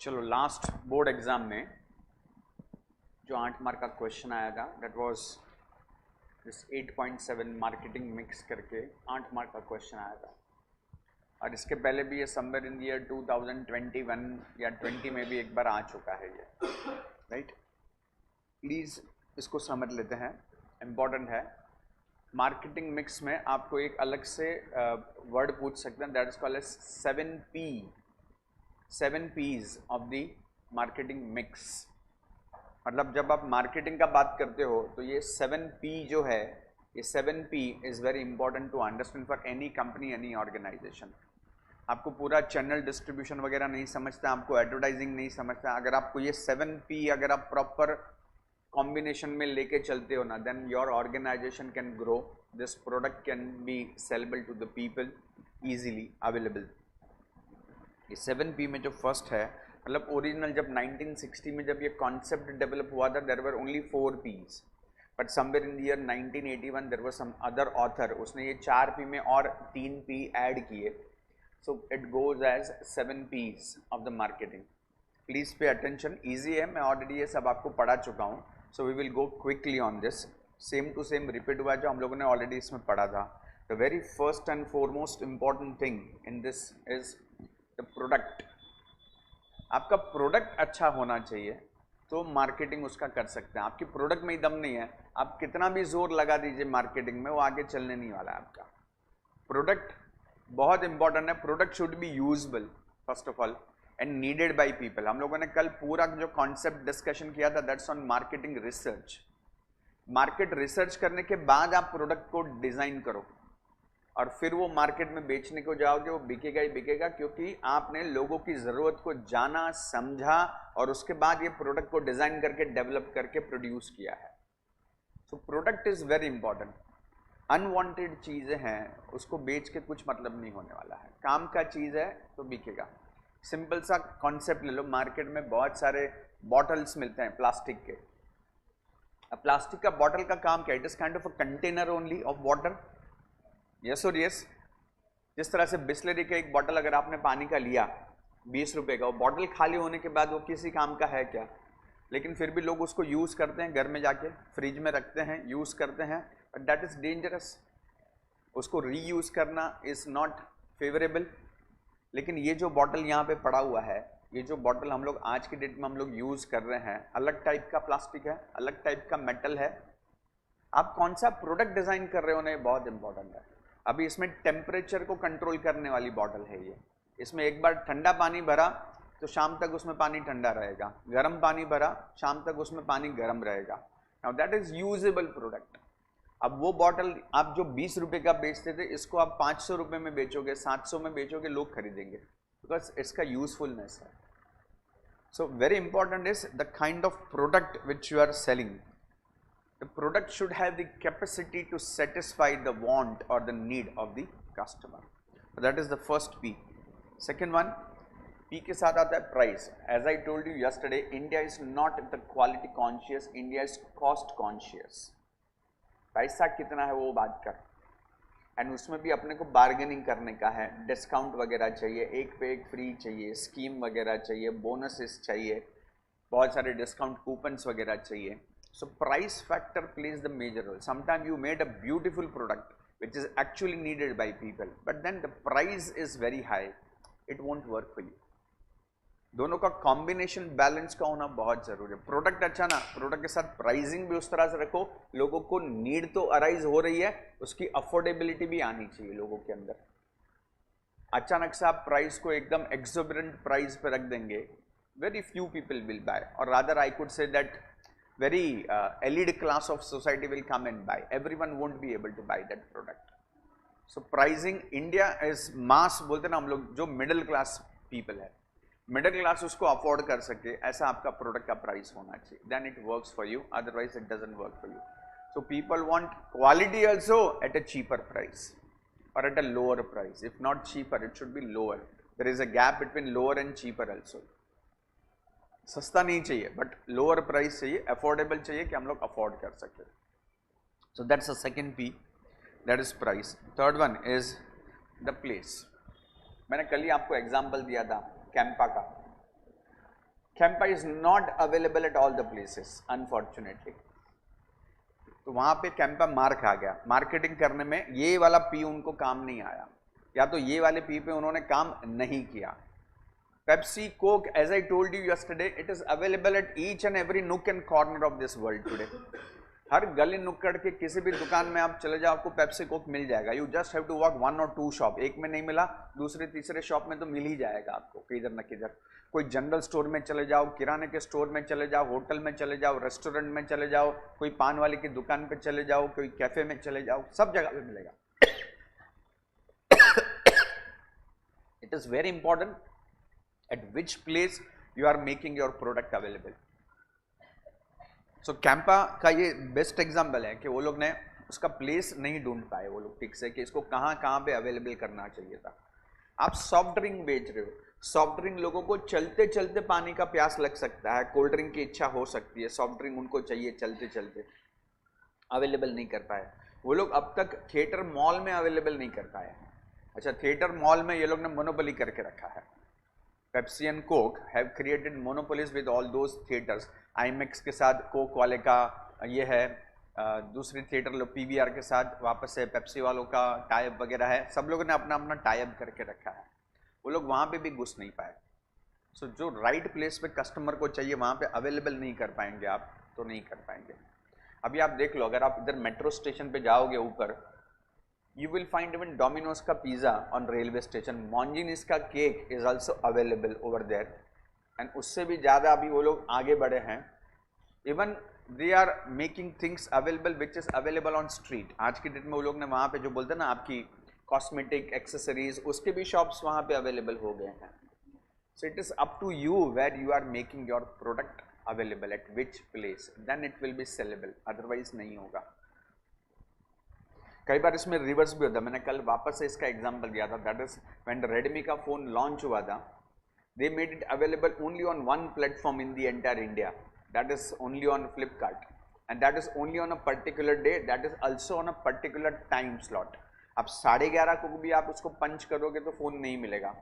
चलो last board exam में जो 8 मार्क का क्वेश्चन आया था that was this 8.7 marketing mix करके 8 मार्क का क्वेश्चन आया था। और इसके पहले भी ये समवेयर इन ईयर 2021 या 20 में भी एक बार आ चुका है ये, राइट। प्लीज़ इसको समझ लेते हैं, इम्पॉर्टेंट है। मार्केटिंग मिक्स में आपको एक अलग से वर्ड पूछ सकते हैं, that is called as 7 P's of the marketing mix. मतलब जब आप मार्केटिंग का बात करते हो तो ये 7P जो है, ये 7P is very important to understand for any company, any organization. आपको पूरा चैनल डिस्ट्रीब्यूशन वगैरह नहीं समझता, आपको एडवर्टाइजिंग नहीं समझता, अगर आपको ये 7P अगर आप प्रॉपर कॉम्बिनेशन में लेके चलते हो ना, then your organization can grow, this product can be saleable to the people, easily available. ये 7P में जो फर्स्ट है, मतलब ओरिजिनल जब 1960 में जब ये कॉन्सेप्ट डेवलप हुआ था, there were only 4 P's, but somewhere in the year 1981 there was some other author, उसने ये 4P में और 3P ऐड किए, so it goes as 7 P's of the marketing. Please pay attention, easy है, मैं already ये सब आपको पढ़ा चुका हूँ, so we will go quickly on this. Same to same repeat हुआ जो हम लोगों ने ऑलरेडी इसमें पढ़ा था। The very first and foremost important thing in this is the product. आपका प्रोडक्ट अच्छा होना चाहिए तो मार्केटिंग उसका कर सकते हैं। आपकी प्रोडक्ट में ही दम नहीं है, आप कितना भी जोर लगा दीजिए मार्केटिंग में, वो आगे चलने नहीं वाला है। आपका प्रोडक्ट बहुत इंपॉर्टेंट है। Product should be usable first of all and needed by people. हम लोगों ने कल पूरा जो कॉन्सेप्ट डिस्कशन किया था, that's on marketing research. Market research करने के बाद आप प्रोडक्ट को डिजाइन करो और फिर वो मार्केट में बेचने को जाओगे, वो बिकेगा ही बिकेगा, क्योंकि आपने लोगों की ज़रूरत को जाना, समझा और उसके बाद ये प्रोडक्ट को डिज़ाइन करके डेवलप करके प्रोड्यूस किया है। So product is very important. Unwanted चीज़ें हैं उसको बेच के कुछ मतलब नहीं होने वाला है। काम का चीज़ है तो बिकेगा। सिंपल सा कॉन्सेप्ट ले लो, मार्केट में बहुत सारे बॉटल्स मिलते हैं प्लास्टिक के। अब प्लास्टिक का बॉटल का काम क्या है? It is kind of a container only of water, yes और यस। जिस तरह से बिस्लरी का एक बॉटल अगर आपने पानी का लिया 20 रुपए का, वो बॉटल खाली होने के बाद वो किसी काम का है क्या? लेकिन फिर भी लोग उसको यूज़ करते हैं, घर में जाके फ्रिज में रखते हैं, यूज़ करते हैं, बट दैट इज़ डेंजरस। उसको रीयूज़ करना इज़ नॉट फेवरेबल। लेकिन ये जो बॉटल यहाँ पे पड़ा हुआ है, ये जो बॉटल हम लोग आज की डेट में हम लोग यूज़ कर रहे हैं, अलग टाइप का प्लास्टिक है, अलग टाइप का मेटल है। आप कौन सा प्रोडक्ट डिज़ाइन कर रहे हो ना, ये बहुत इंपॉर्टेंट है। अभी इसमें टेम्परेचर को कंट्रोल करने वाली बॉटल है ये। इसमें एक बार ठंडा पानी भरा तो शाम तक उसमें पानी ठंडा रहेगा, गर्म पानी भरा शाम तक उसमें पानी गर्म रहेगा। Now that is usable product. अब वो बॉटल आप जो 20 रुपए का बेचते थे, इसको आप 500 रुपए में बेचोगे, 700 में बेचोगे, लोग खरीदेंगे बिकॉज इसका यूजफुलनेस है। So very important is the kind of product which you are selling. The product should have the capacity to satisfy the want or the need of the customer. So that is the first P. Second one, P के साथ आता है price. As I told you yesterday, India is not the quality conscious, India is cost conscious. पैसा कितना है वो बात कर, एंड उसमें भी अपने को बार्गेनिंग करने का है, डिस्काउंट वगैरह चाहिए, एक पे एक फ्री चाहिए, स्कीम वगैरह चाहिए, बोनसेस चाहिए, बहुत सारे डिस्काउंट कूपन्स वगैरह चाहिए. So price factor plays the major role. Sometimes you made a beautiful product which is actually needed by people, but then the price is very high. It won't work for you. दोनों का combination balance का होना बहुत जरूरी है. Product अच्छा ना, product के साथ प्राइसिंग भी उस तरह से रखो, लोगों को नीड तो अराइज हो रही है, उसकी अफोर्डेबिलिटी भी आनी चाहिए लोगों के अंदर. अचानक से आप प्राइस को एकदम एक्सोबरेंट प्राइस पे रख देंगे, very few people will buy, और rather I could say that very elite class of society will come and buy. Everyone won't be able to buy that product. So pricing, India is mass बोलते ना हम लोग, जो middle class people है, middle class उसको afford कर सके, ऐसा आपका प्रोडक्ट का प्राइस होना चाहिए. Then it works for you, otherwise it doesn't work for you. So people want quality also at a cheaper price or at a lower price. If not cheaper, it should be lower. There is a gap between lower and cheaper also. सस्ता नहीं चाहिए but lower price चाहिए, affordable चाहिए कि हम लोग afford कर सके. So that's a second P, that is price. Third one is the place. मैंने कल ही आपको एग्जांपल दिया था कैंपा का. Campa is not available at all the places unfortunately. तो वहां पे कैंपा मार खा गया मार्केटिंग करने में, ये वाला पी उनको काम नहीं आया, या तो ये वाले पी पे उन्होंने काम नहीं किया। Pepsi, Coke, as I told you yesterday, it is available at each and every nook and corner of this world today. हर गली नुक्कड़ के किसी भी दुकान में आप चले जाओ, आपको पेप्सी कोक मिल जाएगा। You just have to walk 1 और 2 शॉप, एक में नहीं मिला दूसरे तीसरे शॉप में तो मिल ही जाएगा आपको किधर न किधर। कोई जनरल स्टोर में चले जाओ, किराने के स्टोर में चले जाओ, होटल में चले जाओ, रेस्टोरेंट में चले जाओ, कोई पान वाले की दुकान पे चले जाओ, कोई कैफे में चले जाओ, सब जगह पे मिलेगा। It is very important at which place you are making your product available. So Campa का ये बेस्ट एग्जाम्पल है कि वो लोग ने उसका प्लेस नहीं ढूंढ पाए वो लोग ठीक से, कि इसको कहाँ कहाँ पे अवेलेबल करना चाहिए था। आप सॉफ्ट ड्रिंक बेच रहे हो, सॉफ्ट ड्रिंक लोगों को चलते चलते पानी का प्यास लग सकता है, कोल्ड ड्रिंक की इच्छा हो सकती है, सॉफ्ट ड्रिंक उनको चाहिए चलते चलते, अवेलेबल नहीं कर पाए वो लोग। अब तक थिएटर मॉल में अवेलेबल नहीं कर पाए। अच्छा, थिएटर मॉल में ये लोग ने मोनोपोली करके रखा है। Pepsi and Coke have created monopolies with all those theatres. IMAX के साथ कोक वाले का ये है, दूसरी थिएटर लोग पीवीआर के साथ वापस से पेप्सी वालों का टाइप वगैरह है, सब लोगों ने अपना अपना टाइप करके रखा है। वो लोग वहाँ पे भी घुस नहीं पाए। सो जो राइट प्लेस पे कस्टमर को चाहिए वहाँ पे अवेलेबल नहीं कर पाएंगे आप, तो नहीं कर पाएंगे। अभी आप देख लो, अगर आप इधर मेट्रो स्टेशन पे जाओगे ऊपर, you will find even Domino's का pizza on railway station, Monginis का cake is also available over there, and उससे भी ज़्यादा अभी वो लोग आगे बढ़े हैं। Even they are making things available which is available on street। आज की डेट में वो लोग ने वहाँ पे जो बोलते हैं ना आपकी कॉस्मेटिक एक्सेसरीज, उसके भी शॉप्स वहाँ पे अवेलेबल हो गए हैं। So it is up to you where you are making your product available at which place, then it will be sellable, otherwise नहीं होगा। कई बार इसमें रिवर्स भी होता है। मैंने कल वापस से इसका एग्जांपल दिया था, दैट इज व्हेन रेडमी का फोन लॉन्च हुआ था, they made it available only on one platform in the entire India, that is only on Flipkart, and that is only on a particular day, that is also on a particular time slot. अब 11:30 को भी आप उसको पंच करोगे तो phone नहीं मिलेगा।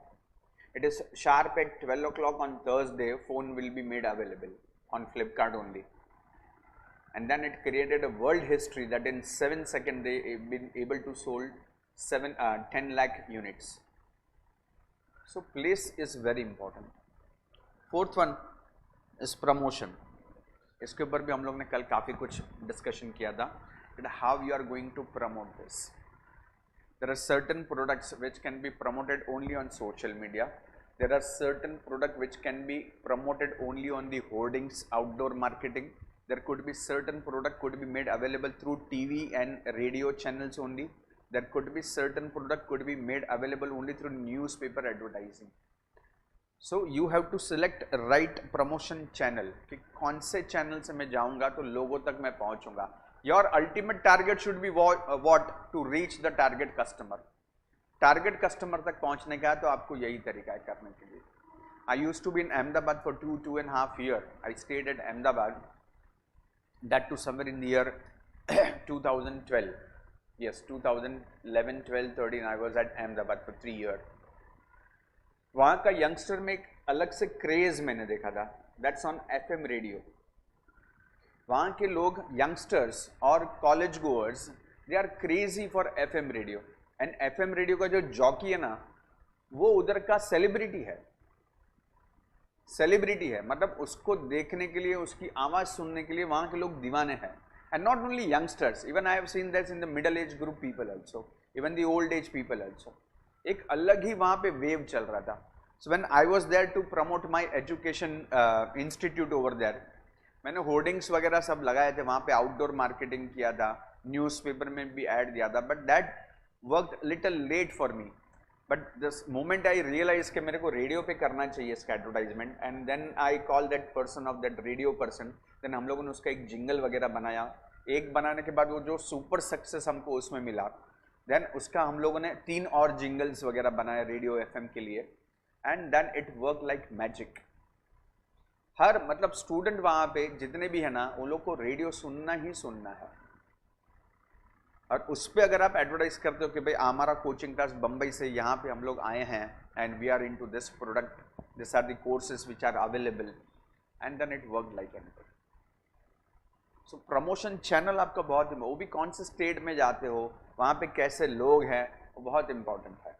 It is sharp eight 12 o'clock on Thursday, phone will be made available on Flipkart only. And then it created a world history that in 7 seconds they been able to sold 10 lakh units. So place is very important. Fourth one is promotion. इसके ऊपर भी हम लोग ने कल काफ़ी कुछ discussion किया था that how you are going to promote this. There are certain products which can be promoted only on social media. There are certain products which can be promoted only on the hoardings, outdoor marketing. There could be certain product could be made available through TV and radio channels only. There could be certain product could be made available only through newspaper advertising. So you have to select right promotion channel कि कौन से channel से मैं जाऊँगा तो लोगों तक मैं पहुँचूँगा। Your ultimate target should be what to reach the target customer. Target customer तक पहुँचने का है तो आपको यही तरीका है करने के लिए। I used to be in Ahmedabad for 2.5 years. I stayed at Ahmedabad. That to somewhere in the year 2012. Yes, 2011, 12, 13. I was at Ahmedabad for 3 years. वहाँ का यंगस्टर में एक अलग से क्रेज मैंने देखा था. That's on FM radio. वहाँ के लोग यंगस्टर्स और college goers they are crazy for FM radio. And FM radio का जो जॉकी है ना, वो उधर का सेलिब्रिटी है. सेलिब्रिटी है मतलब उसको देखने के लिए, उसकी आवाज़ सुनने के लिए वहाँ के लोग दीवाने हैं. And not only youngsters, even I have seen that in the middle age group people also, even the old age people also. एक अलग ही वहाँ पे वेव चल रहा था. So when I was there to promote my education institute over there, मैंने hoardings वगैरह सब लगाए थे वहाँ पे, आउटडोर मार्केटिंग किया था, न्यूज़पेपर में भी ऐड दिया था. But that worked little late for me. But this moment I realize कि मेरे को रेडियो पे करना चाहिए इसका advertisement. And then I call that person of that radio person. Then हम लोगों ने उसका एक जिंगल वगैरह बनाया. एक बनाने के बाद वो जो सुपर सक्सेस हमको उसमें मिला, देन उसका हम लोगों ने 3 और जिंगल्स वगैरह बनाए रेडियो एफएम के लिए. And then it work like magic. हर मतलब स्टूडेंट वहाँ पे जितने भी है ना, वो लोग को रेडियो सुनना ही सुनना है. और उस पर अगर आप एडवर्टाइज करते हो कि भाई हमारा कोचिंग क्लास बम्बई से यहाँ पे हम लोग आए हैं and we are into this product, this are the courses which are available, and then it work like anything. So promotion channel आपका बहुत, वो भी कौन से स्टेट में जाते हो, वहां पे कैसे लोग हैं, वो बहुत इंपॉर्टेंट है।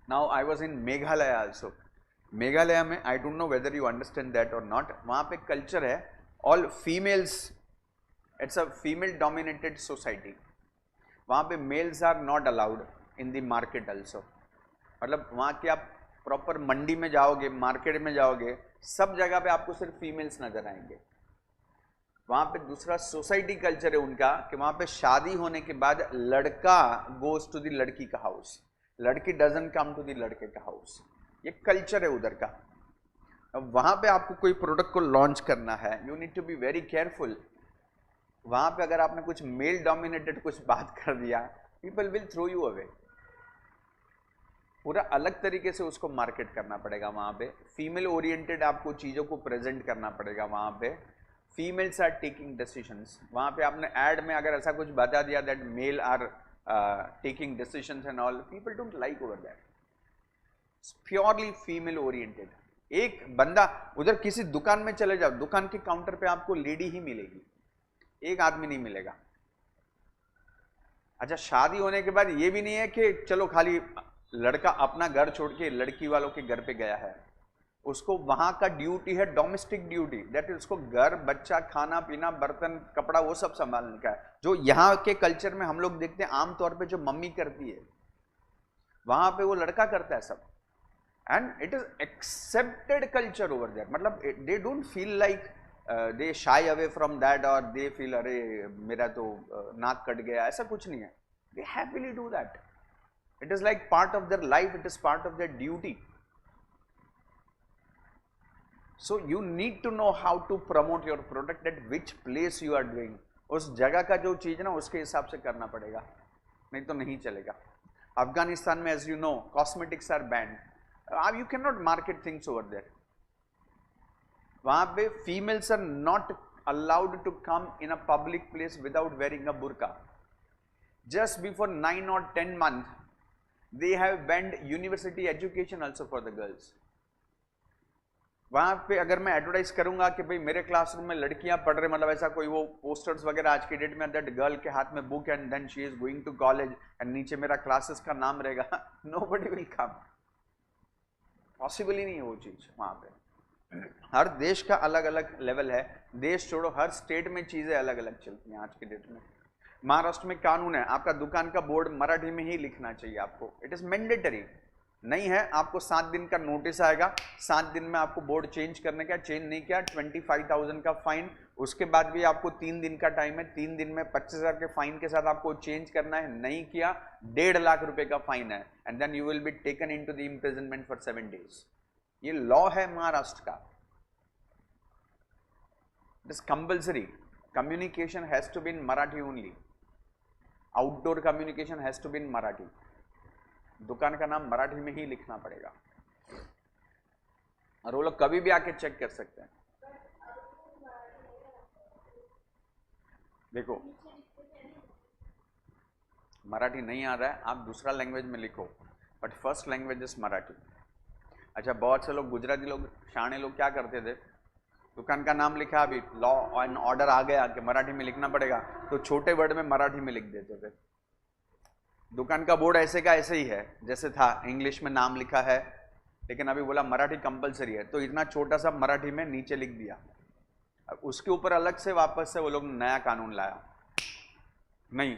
Now I was in Meghalaya also. Meghalaya में I don't know whether you understand that और नॉट, वहां पे कल्चर है all females, it's a female dominated society. वहां पे males are not allowed in the market also. मतलब वहां की आप प्रॉपर मंडी में जाओगे, मार्केट में जाओगे, सब जगह पे आपको सिर्फ फीमेल्स नजर आएंगे। वहां पे दूसरा सोसाइटी कल्चर है उनका कि वहां पे शादी होने के बाद लड़का गोज टू द लड़की का हाउस, लड़की डजंट कम टू द लड़के का हाउस। ये कल्चर है उधर का। अब वहां पे आपको कोई प्रोडक्ट को लॉन्च करना है, you need to be very careful. वहां पे अगर आपने कुछ मेल डोमिनेटेड कुछ बात कर दिया, people will throw you away. पूरा अलग तरीके से उसको मार्केट करना पड़ेगा वहां पे। फीमेल ओरिएंटेड आपको चीजों को प्रेजेंट करना पड़ेगा वहां पे। Females are taking decisions. वहां पे आपने एड में अगर ऐसा कुछ बता दिया that male are taking decisions and all, people don't like over that. Purely female oriented. एक बंदा उधर किसी दुकान में चले जाओ, दुकान के काउंटर पे आपको लेडी ही मिलेगी, एक आदमी नहीं मिलेगा। अच्छा, शादी होने के बाद ये भी नहीं है कि चलो खाली लड़का अपना घर छोड़ के लड़की वालों के घर पे गया है, उसको वहां का ड्यूटी है डोमेस्टिक ड्यूटी, दैट इज उसको घर, बच्चा, खाना पीना, बर्तन, कपड़ा, वो सब संभालने का है। जो यहाँ के कल्चर में हम लोग देखते हैं आमतौर पे जो मम्मी करती है, वहां पे वो लड़का करता है सब। And it is accepted culture over there. मतलब they don't feel like they shy away from that और दे फील अरे मेरा तो नाक कट गया, ऐसा कुछ नहीं है। They happily do that. It is like part of their life, it is part of their duty. So you need to know how to promote your product at which place you are doing. उस जगह का जो चीज है ना, उसके हिसाब से करना पड़ेगा, नहीं तो नहीं चलेगा। अफगानिस्तान में as you know cosmetics are banned, you can not market things over there. वहां पे females are not allowed to come in a public place without wearing a burqa. Just before 9 or 10 months they have banned university education also for the girls। वहां पे अगर मैं advertise करूंगा कि भाई मेरे क्लासरूम में लड़कियां पढ़ रहे, मतलब ऐसा कोई वो पोस्टर्स वगैरह आज की डेट में, दैट गर्ल के हाथ में book and then she is going to college and नीचे मेरा क्लासेस का नाम रहेगा, नोबडी विल कम। पॉसिबल ही नहीं है वो चीज वहां पे। हर देश का अलग अलग लेवल है, देश छोड़ो हर स्टेट में चीजें अलग अलग चलती हैं आज की डेट में। महाराष्ट्र में कानून है, आपका दुकान का बोर्ड मराठी में ही लिखना चाहिए आपको, इट इज मैंडेटरी। नहीं है, आपको 7 दिन का नोटिस आएगा, 7 दिन में आपको बोर्ड चेंज करने का, चेंज नहीं किया 25,000 का फाइन। उसके बाद भी आपको 3 दिन का टाइम है, 3 दिन में 25,000 के फाइन के साथ आपको चेंज करना है। नहीं किया 1.5 लाख रुपए का फाइन है, and then you will be taken into the imprisonment for 7 days। ये लॉ है महाराष्ट्र का। It is compulsory. Communication has to be in Marathi only. Outdoor communication has to be in Marathi. दुकान का नाम मराठी में ही लिखना पड़ेगा, और वो लोग कभी भी आके चेक कर सकते हैं। देखो, मराठी नहीं आ रहा है, आप दूसरा लैंग्वेज में लिखो, but first language is Marathi. अच्छा, बहुत से लोग गुजराती लोग, शाणे लोग क्या करते थे, दुकान का नाम लिखा, अभी लॉ एंड ऑर्डर आ गया कि मराठी में लिखना पड़ेगा, तो छोटे वर्ड में मराठी में लिख देते थे। दुकान का बोर्ड ऐसे का ऐसे ही है जैसे था, इंग्लिश में नाम लिखा है, लेकिन अभी बोला मराठी कंपलसरी है, तो इतना छोटा सा मराठी में नीचे लिख दिया। उसके ऊपर अलग से वापस से वो लोग नया कानून लाया, नहीं,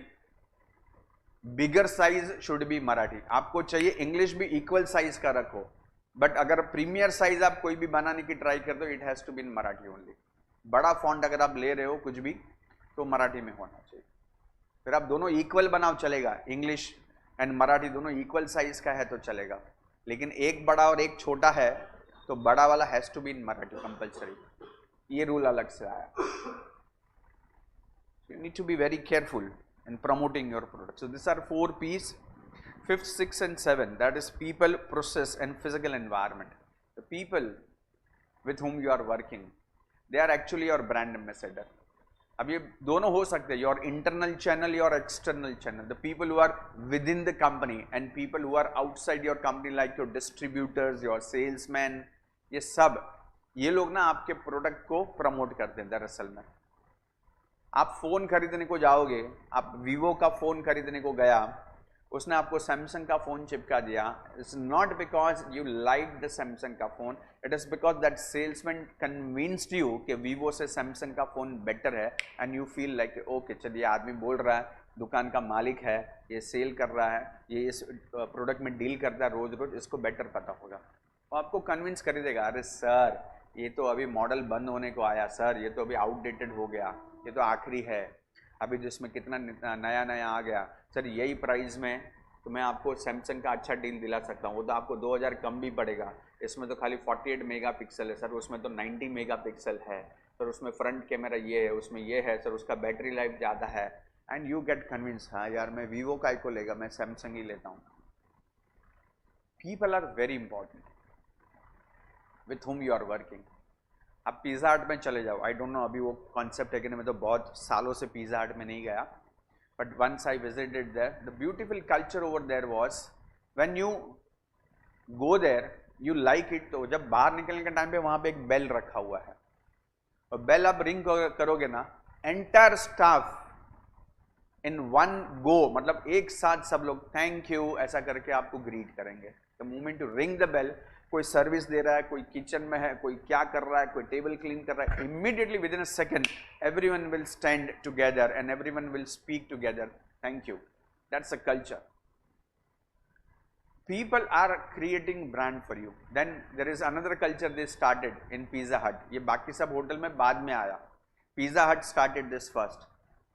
bigger size should be Marathi. आपको चाहिए इंग्लिश भी इक्वल साइज का रखो, बट अगर प्रीमियर साइज आप कोई भी बनाने की ट्राई कर दो, it has to be in Marathi only. बड़ा फॉन्ट अगर आप ले रहे हो कुछ भी, तो मराठी में होना चाहिए। फिर आप दोनों इक्वल बनाओ चलेगा, इंग्लिश एंड मराठी दोनों इक्वल साइज का है तो चलेगा, लेकिन एक बड़ा और एक छोटा है तो बड़ा वाला has to be in Marathi compulsory. ये रूल अलग से आया। You need to be very careful in promoting your product. So this are 4 P's, 5th, 6th and 7th, that is people, process and physical environment. The people with whom you are working, they are actually your brand ambassador. अब ये दोनों हो सकते हैं, your internal channel, your external channel. The people who are with in the company and people who are outside your company, like your distributors, your salesman, ये सब ये लोग ना आपके प्रोडक्ट को प्रमोट करते हैं। दरअसल में आप फोन खरीदने को जाओगे, आप वीवो का फोन खरीदने को गया, उसने आपको सैमसंग का फोन चिपका दिया। It's not because you like the Samsung का phone, it is because that salesman convinced you कि वीवो से सैमसंग का फोन बेटर है, and you feel like okay चलिए आदमी बोल रहा है, दुकान का मालिक है, ये सेल कर रहा है, ये इस प्रोडक्ट में डील करता है रोज रोज, इसको बेटर पता होगा। वो आपको कन्विंस कर देगा, अरे सर ये तो अभी मॉडल बंद होने को आया, सर ये तो अभी आउटडेटेड हो गया, ये तो आखिरी है, अभी जिसमें कितना नया नया आ गया, सर यही प्राइस में तो मैं आपको सैमसंग का अच्छा डील दिला सकता हूँ, वो तो आपको 2000 कम भी पड़ेगा, इसमें तो खाली 48 मेगापिक्सल है सर, उसमें तो 90 मेगापिक्सल है सर, उसमें फ्रंट कैमरा ये है, उसमें ये है सर, उसका बैटरी लाइफ ज़्यादा है, एंड यू गेट कन्विंस, हाँ यार मैं वीवो का को लेगा, मैं सैमसंग ही लेता हूँ। People are very important with whom you are working. आप पिज़्ज़ा हट में चले जाओ, आई डोंट नो अभी वो कॉन्सेप्ट है कि नहीं, मैं तो बहुत सालों से पिज़्ज़ा हट में नहीं गया, but once I visited there, the beautiful culture over there was when you go there you like it. तो जब बाहर निकलने के टाइम पे वहां पे एक बेल रखा हुआ है, और बेल आप रिंग करोगे ना, entire staff in one go, मतलब एक साथ सब लोग थैंक यू ऐसा करके आपको ग्रीट करेंगे। The moment to ring the bell, कोई सर्विस दे रहा है, कोई किचन में है, कोई क्या कर रहा है, कोई टेबल क्लीन कर रहा है, immediately with in a second everyone will stand together and everyone will speak together, thank you. That's a culture. People are creating brand for you. Then there is another culture they started in Pizza Hut. ये बाकी सब hotel में बाद में आया, Pizza Hut started this first.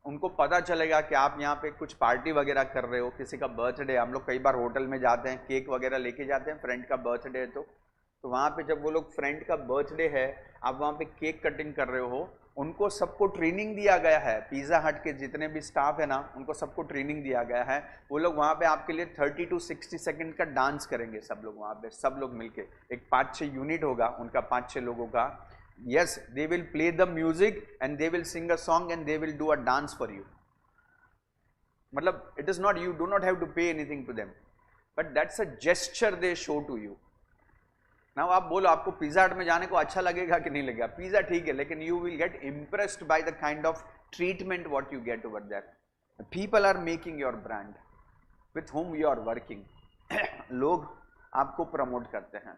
उनको पता चलेगा कि आप यहाँ पे कुछ पार्टी वगैरह कर रहे हो, किसी का बर्थडे, हम लोग कई बार होटल में जाते हैं, केक वगैरह लेके जाते हैं, फ्रेंड का बर्थडे है तो वहाँ पे जब वो लोग फ्रेंड का बर्थडे है, आप वहाँ पे केक कटिंग कर रहे हो, उनको सबको ट्रेनिंग दिया गया है, पिज़्ज़ा हट के जितने भी स्टाफ है ना, उनको सबको ट्रेनिंग दिया गया है। वो लोग वहाँ पे आपके लिए 30 to 60 सेकंड का डांस करेंगे, सब लोग वहाँ पे, सब लोग मिलके, एक 5-6 यूनिट होगा उनका, 5-6 लोगों का। Yes, they will play the music and they will sing a song and they will do a dance for you. मतलब it is not, you do not have to pay anything to them, but that's a gesture they show to you. ना आप बोलो आपको pizza Hut में जाने को अच्छा लगेगा कि नहीं लगेगा, पिज़्ज़ा ठीक है, लेकिन you will get impressed by the kind of treatment what you get over that. People are making your brand with whom you are working. लोग आपको प्रमोट करते हैं।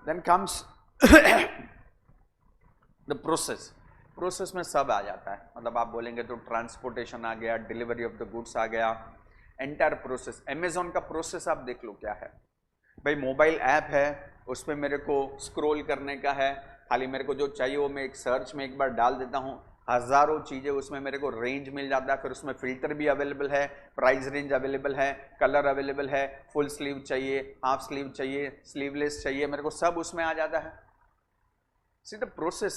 Then comes the process. Process में सब आ जाता है, मतलब आप बोलेंगे तो ट्रांसपोर्टेशन आ गया, डिलीवरी ऑफ द गुड्स आ गया, एंटायर प्रोसेस। अमेजोन का प्रोसेस आप देख लो क्या है भाई, मोबाइल ऐप है, उसमें मेरे को स्क्रॉल करने का है, खाली मेरे को जो चाहिए वो मैं एक सर्च में एक बार डाल देता हूँ, हज़ारों चीज़ें उसमें मेरे को रेंज मिल जाता है, फिर उसमें फ़िल्टर भी अवेलेबल है, प्राइस रेंज अवेलेबल है, कलर अवेलेबल है, फुल स्लीव चाहिए, हाफ स्लीव चाहिए, स्लीवलेस चाहिए, मेरे को सब उसमें आ जाता है। See the process,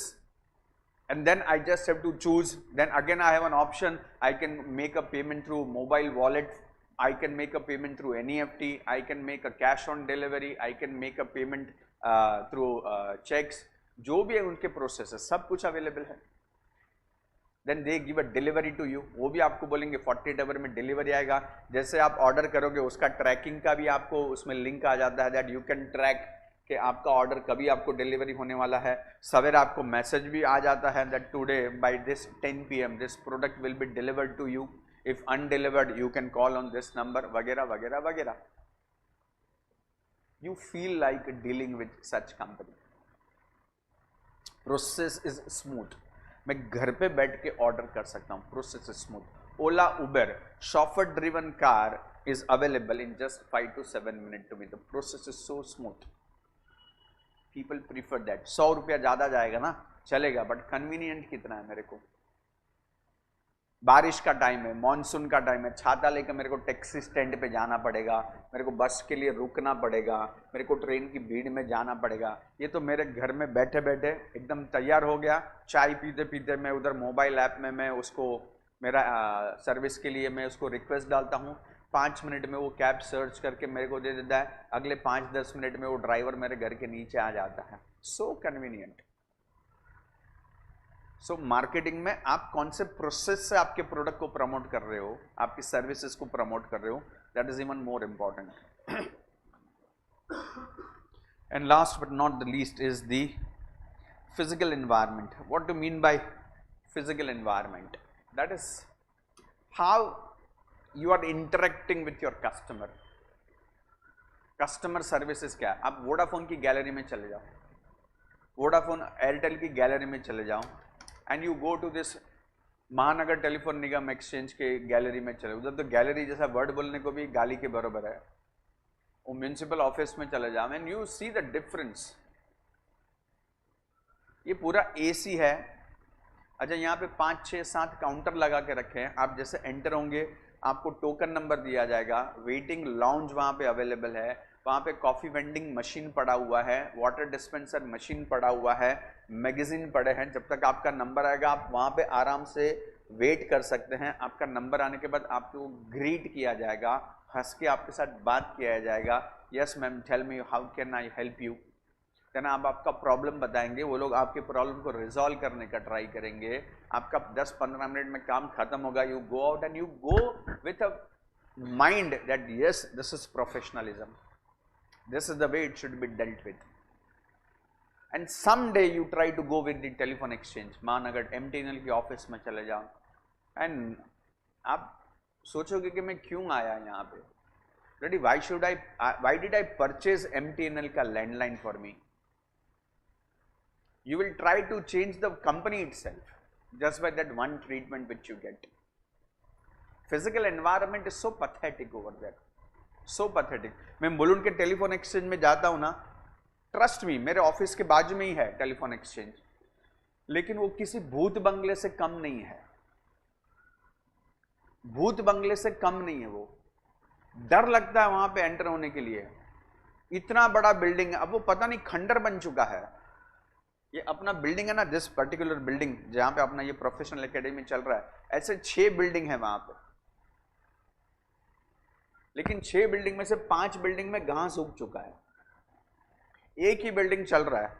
and then I just have to choose, then again I have an option, I can make a payment through mobile wallet, I can make a payment through NEFT, I can make a cash on delivery, I can make a payment through checks, जो भी है उनके process है, सब कुछ available है। Then they give a delivery to you, वो भी आपको बोलेंगे 48 आवर में डिलीवरी आएगा। जैसे आप ऑर्डर करोगे उसका ट्रैकिंग का भी आपको उसमें लिंक आ जाता है, दैट यू कैन ट्रैक कि आपका ऑर्डर कभी आपको डिलीवरी होने वाला है। सवेरे आपको मैसेज भी आ जाता है that today by this 10 PM this product will be delivered to you, if undelivered you can call on this number, वगैरह वगैरह वगैरह। You feel like dealing with such company. Process is smooth, मैं घर पे बैठ के ऑर्डर कर सकता हूँ, process is smooth. Ola, Uber, chauffeur driven car is available in just 5 to 7 minutes to me. The process is so smooth. People prefer that. 100 रुपया ज़्यादा जाएगा ना, चलेगा, बट कन्वीनियंट कितना है मेरे को। बारिश का टाइम है, मॉनसून का टाइम है, छाता लेकर मेरे को टैक्सी स्टैंड पे जाना पड़ेगा, मेरे को बस के लिए रुकना पड़ेगा, मेरे को ट्रेन की भीड़ में जाना पड़ेगा। ये तो मेरे घर में बैठे बैठे एकदम तैयार हो गया, चाय पीते पीते मैं उधर मोबाइल ऐप में मैं उसको मेरा सर्विस के लिए मैं उसको रिक्वेस्ट डालता हूँ, 5 मिनट में वो कैब सर्च करके मेरे को दे देता है, अगले 5-10 मिनट में वो ड्राइवर मेरे घर के नीचे आ जाता है। सो कन्वीनियंट। सो मार्केटिंग में आप कौन से प्रोसेस से आपके प्रोडक्ट को प्रमोट कर रहे हो, आपकी सर्विसेज को प्रमोट कर रहे हो, that is even more important. And last but not the least is the physical environment. What do you mean by physical environment? That is how you are interacting with your customer. Customer services क्या है? आप Vodafone की gallery में चले जाओ, Vodafone Airtel की gallery में चले जाओ, and you go to this Mahanagar telephone Nigam exchange के गैलरी में चले, उधर तो गैलरी जैसा वर्ड बोलने को भी गाली के बराबर है। वो म्यूनिसिपल ऑफिस में चले जाओ and you see the difference. ये पूरा एसी है। अच्छा, यहाँ पे 5, 6, 7 काउंटर लगा के रखे हैं। आप जैसे एंटर होंगे आपको टोकन नंबर दिया जाएगा, वेटिंग लाउंज वहाँ पे अवेलेबल है, वहाँ पे कॉफ़ी वेंडिंग मशीन पड़ा हुआ है, वाटर डिस्पेंसर मशीन पड़ा हुआ है, मैगजीन पड़े हैं। जब तक आपका नंबर आएगा आप वहाँ पे आराम से वेट कर सकते हैं। आपका नंबर आने के बाद आपको ग्रीट किया जाएगा, हंस के आपके साथ बात किया जाएगा, yes ma'am tell me how can I help you. Then आप आपका प्रॉब्लम बताएंगे, वो लोग आपके प्रॉब्लम को रिजॉल्व करने का ट्राई करेंगे। आपका 10-15 मिनट में काम खत्म होगा। You go out and you go with a mind that yes this is professionalism, this is the way it should be dealt with. And some day you try to go with the telephone exchange, Mahanagar MTNL की office में चले जाओ and आप सोचोगे कि मैं क्यों आया यहाँ पे, ready why did I purchase MTNL का landline for me. You will try to change the company itself just by that one treatment which you get. Physical environment is so pathetic over there, so pathetic. मैं बुलून के telephone exchange में जाता हूँ ना, trust me, मेरे office के बाजू में ही है टेलीफोन एक्सचेंज, लेकिन वो किसी भूत बंगले से कम नहीं है, भूत बंगले से कम नहीं है। वो डर लगता है वहां पे एंटर होने के लिए। इतना बड़ा बिल्डिंग है, अब वो पता नहीं खंडर बन चुका है। ये अपना बिल्डिंग है ना, दिस पर्टिकुलर बिल्डिंग जहां पे अपना ये प्रोफेशनल एकेडमी चल रहा है, ऐसे 6 बिल्डिंग है वहां पे, लेकिन 6 बिल्डिंग में से 5 बिल्डिंग में घास उग चुका है। एक ही बिल्डिंग चल रहा है,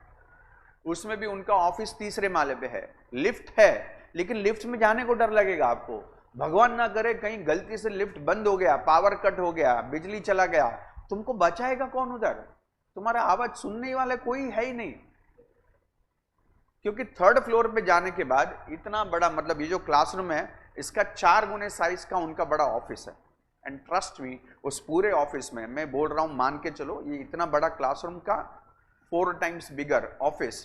उसमें भी उनका ऑफिस 3रे माले पे है, लिफ्ट है, लेकिन लिफ्ट में जाने को डर लगेगा आपको। भगवान ना करे कहीं गलती से लिफ्ट बंद हो गया, पावर कट हो गया, बिजली चला गया, तुमको बचाएगा कौन उधर? तुम्हारा आवाज सुनने वाला कोई है ही नहीं। क्योंकि 3rd फ्लोर पे जाने के बाद इतना बड़ा, मतलब ये जो क्लासरूम है इसका 4 गुने साइज का उनका बड़ा ऑफिस है। एंड ट्रस्ट मी, उस पूरे ऑफिस में मैं बोल रहा हूं, मान के चलो ये इतना बड़ा क्लासरूम का 4 टाइम्स बिगर ऑफिस,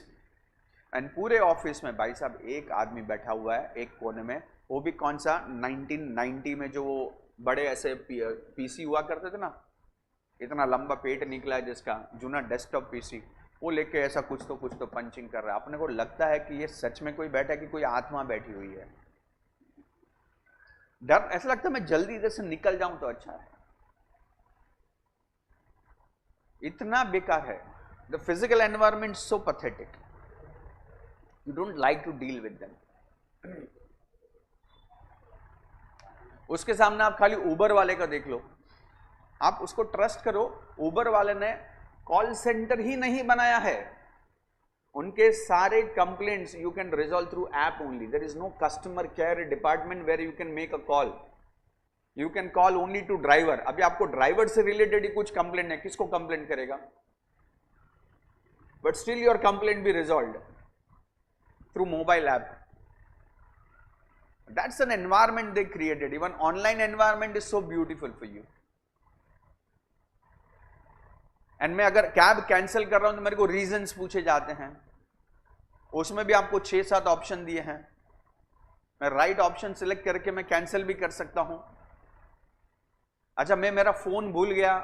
एंड पूरे ऑफिस में भाई साहब एक आदमी बैठा हुआ है एक कोने में, वो भी कौन सा 1990 में जो वो बड़े ऐसे पीसी हुआ करते थे ना, इतना लंबा पेट निकला है जिसका, जूना डेस्कटॉप पीसी, वो लेके ऐसा कुछ तो पंचिंग कर रहा है। अपने को लगता है कि ये सच में कोई बैठा है कि कोई आत्मा बैठी हुई है। डर ऐसा लगता है मैं जल्दी इधर से निकल जाऊं तो अच्छा है, इतना बेकार है। The physical environment so pathetic, you don't like to deal with them. उसके सामने आप खाली उबर वाले का देख लो, आप उसको ट्रस्ट करो। उबर वाले ने कॉल सेंटर ही नहीं बनाया है, उनके सारे complaints you can resolve through app only. There is no customer care department where you can make a call, you can call only to driver. अभी आपको ड्राइवर से रिलेटेड ही कुछ कंप्लेंट है, किसको कंप्लेंट करेगा? But still your complaint be resolve through mobile app. That's an environment they created. Even online environment is so beautiful for you. And मैं अगर cab cancel कर रहा हूं तो मेरे को रीजंस पूछे जाते हैं, उसमें भी आपको 6-7 ऑप्शन दिए हैं, मैं राइट ऑप्शन सिलेक्ट करके मैं कैंसिल भी कर सकता हूं। अच्छा, मैं मेरा फोन भूल गया,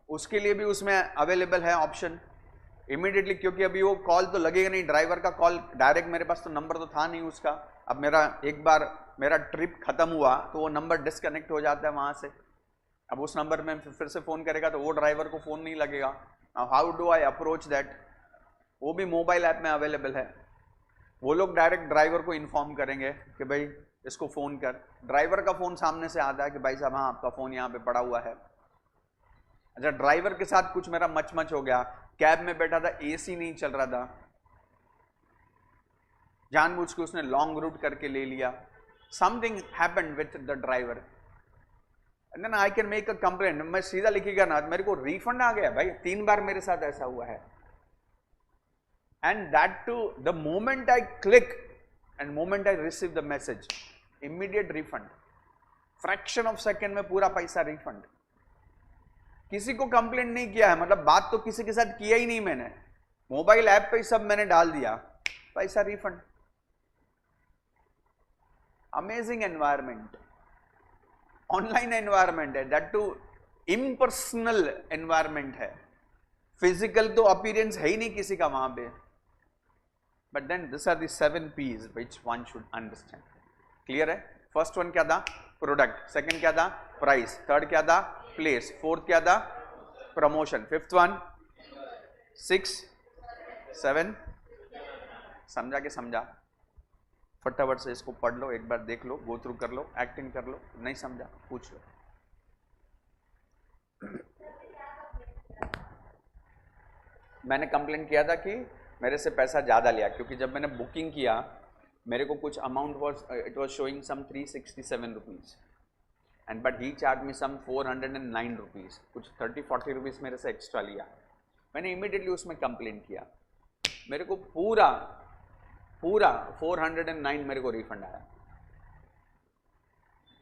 उसके लिए भी उसमें अवेलेबल है ऑप्शन इमीडिएटली, क्योंकि अभी वो कॉल तो लगेगा नहीं, ड्राइवर का कॉल डायरेक्ट, मेरे पास तो नंबर तो था नहीं उसका। अब मेरा एक बार मेरा ट्रिप खत्म हुआ तो वो नंबर डिस्कनेक्ट हो जाता है वहां से, अब उस नंबर में फिर से फोन करेगा तो वो ड्राइवर को फोन नहीं लगेगा। How do I approach that? वो भी मोबाइल ऐप में अवेलेबल है। वो लोग डायरेक्ट ड्राइवर को इन्फॉर्म करेंगे कि भाई इसको फोन कर, ड्राइवर का फोन सामने से आता है कि भाई साहब हाँ आपका फोन यहाँ पे पड़ा हुआ है। अच्छा, ड्राइवर के साथ कुछ मेरा मच हो गया, कैब में बैठा था, एसी नहीं चल रहा था, जानबूझ के उसने लॉन्ग रूट करके ले लिया, something happened with the driver. Then I can make a complaint, मैं सीधा लिखिएगा ना मेरे को रिफंड आ गया भाई, 3 बार मेरे साथ ऐसा हुआ है। And that too the moment I click and moment I receive the message, immediate refund, fraction of second में पूरा पैसा रिफंड। किसी को कंप्लेंट नहीं किया है, मतलब बात तो किसी के साथ किया ही नहीं मैंने, मोबाइल ऐप पे सब मैंने डाल दिया, पैसा refund. Amazing environment, online environment है, दैट टू इम्पर्सनल एनवायरमेंट है, फिजिकल तो अपीयरेंस है ही नहीं किसी का वहां पे। But then this are the 7 P's which one should understand. Clear है? फर्स्ट वन क्या था? प्रोडक्ट। सेकंड क्या था? प्राइस। थर्ड क्या था? प्लेस। फोर्थ क्या था? प्रमोशन। फिफ्थ वन 6 7, समझा के समझा? फटाफट से इसको पढ़ लो, एक बार देख लो, गो थ्रू कर लो, एक्टिंग कर लो, नहीं समझा पूछ लो। मैंने कंप्लेंट किया था कि मेरे से पैसा ज़्यादा लिया, क्योंकि जब मैंने बुकिंग किया मेरे को कुछ amount it was showing some 367 rupees and but he charge me some 409 rupees, कुछ 30-40 रुपीज़ मेरे से एक्स्ट्रा लिया। मैंने इमीडिएटली उसमें कंप्लेंट किया, मेरे को पूरा 409 मेरे को रिफंड आया।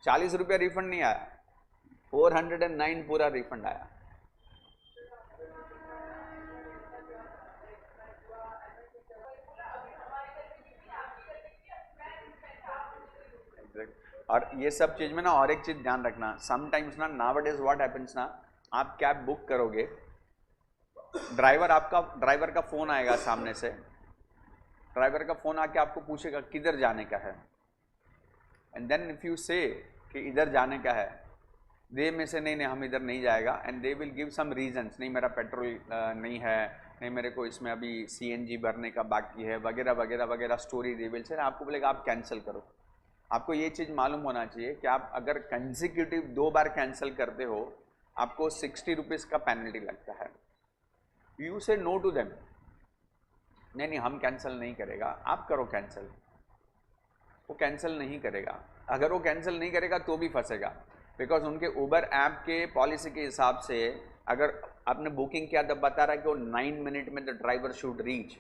40 रुपया रिफंड नहीं आया, 409 पूरा रिफंड आया। और ये सब चीज में ना और एक चीज ध्यान रखना, समटाइम्स ना नाउअडेज व्हाट हैपेंस ना, आप कैब बुक करोगे, ड्राइवर का फोन आएगा सामने से, ड्राइवर का फोन आके आपको पूछेगा किधर जाने का है, एंड देन इफ यू से कि इधर जाने का है, दे में से नहीं हम इधर नहीं जाएगा, and they will give some reasons, नहीं मेरा पेट्रोल नहीं है, नहीं मेरे को इसमें अभी CNG भरने का बाकी है, वगैरह वगैरह वगैरह स्टोरी दे विल से, आपको बोलेगा आप कैंसिल करो। आपको ये चीज़ मालूम होना चाहिए कि आप अगर कंसेक्यूटिव 2 बार कैंसिल करते हो आपको 60 रुपीज़ का पेनल्टी लगता है। यू से नो टू देम, नहीं हम कैंसिल नहीं करेगा, आप करो कैंसिल, वो कैंसिल नहीं करेगा। अगर वो कैंसिल नहीं करेगा तो भी फंसेगा, बिकॉज उनके उबर ऐप के पॉलिसी के हिसाब से अगर आपने बुकिंग किया तब बता रहा है कि वो 9 मिनट में the driver should reach,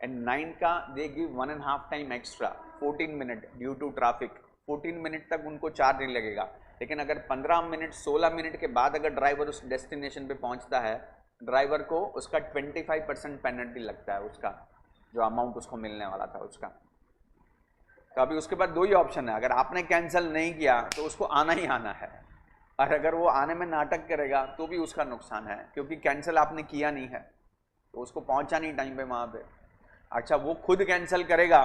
and 9 का they give 1.5 time extra, 14 minute due to traffic, 14 minute तक उनको चार्ज नहीं लगेगा। लेकिन अगर 15 मिनट 16 मिनट के बाद अगर ड्राइवर उस डेस्टिनेशन पे पहुंचता है, ड्राइवर को उसका 25% पेनल्टी लगता है, उसका जो अमाउंट उसको मिलने वाला था उसका। तो अभी उसके बाद 2 ही ऑप्शन है, अगर आपने कैंसिल नहीं किया तो उसको आना ही आना है, और अगर वो आने में नाटक करेगा तो भी उसका नुकसान है, क्योंकि कैंसिल आपने किया नहीं है तो उसको पहुंचा नहीं टाइम पे वहाँ पे। अच्छा वो खुद कैंसिल करेगा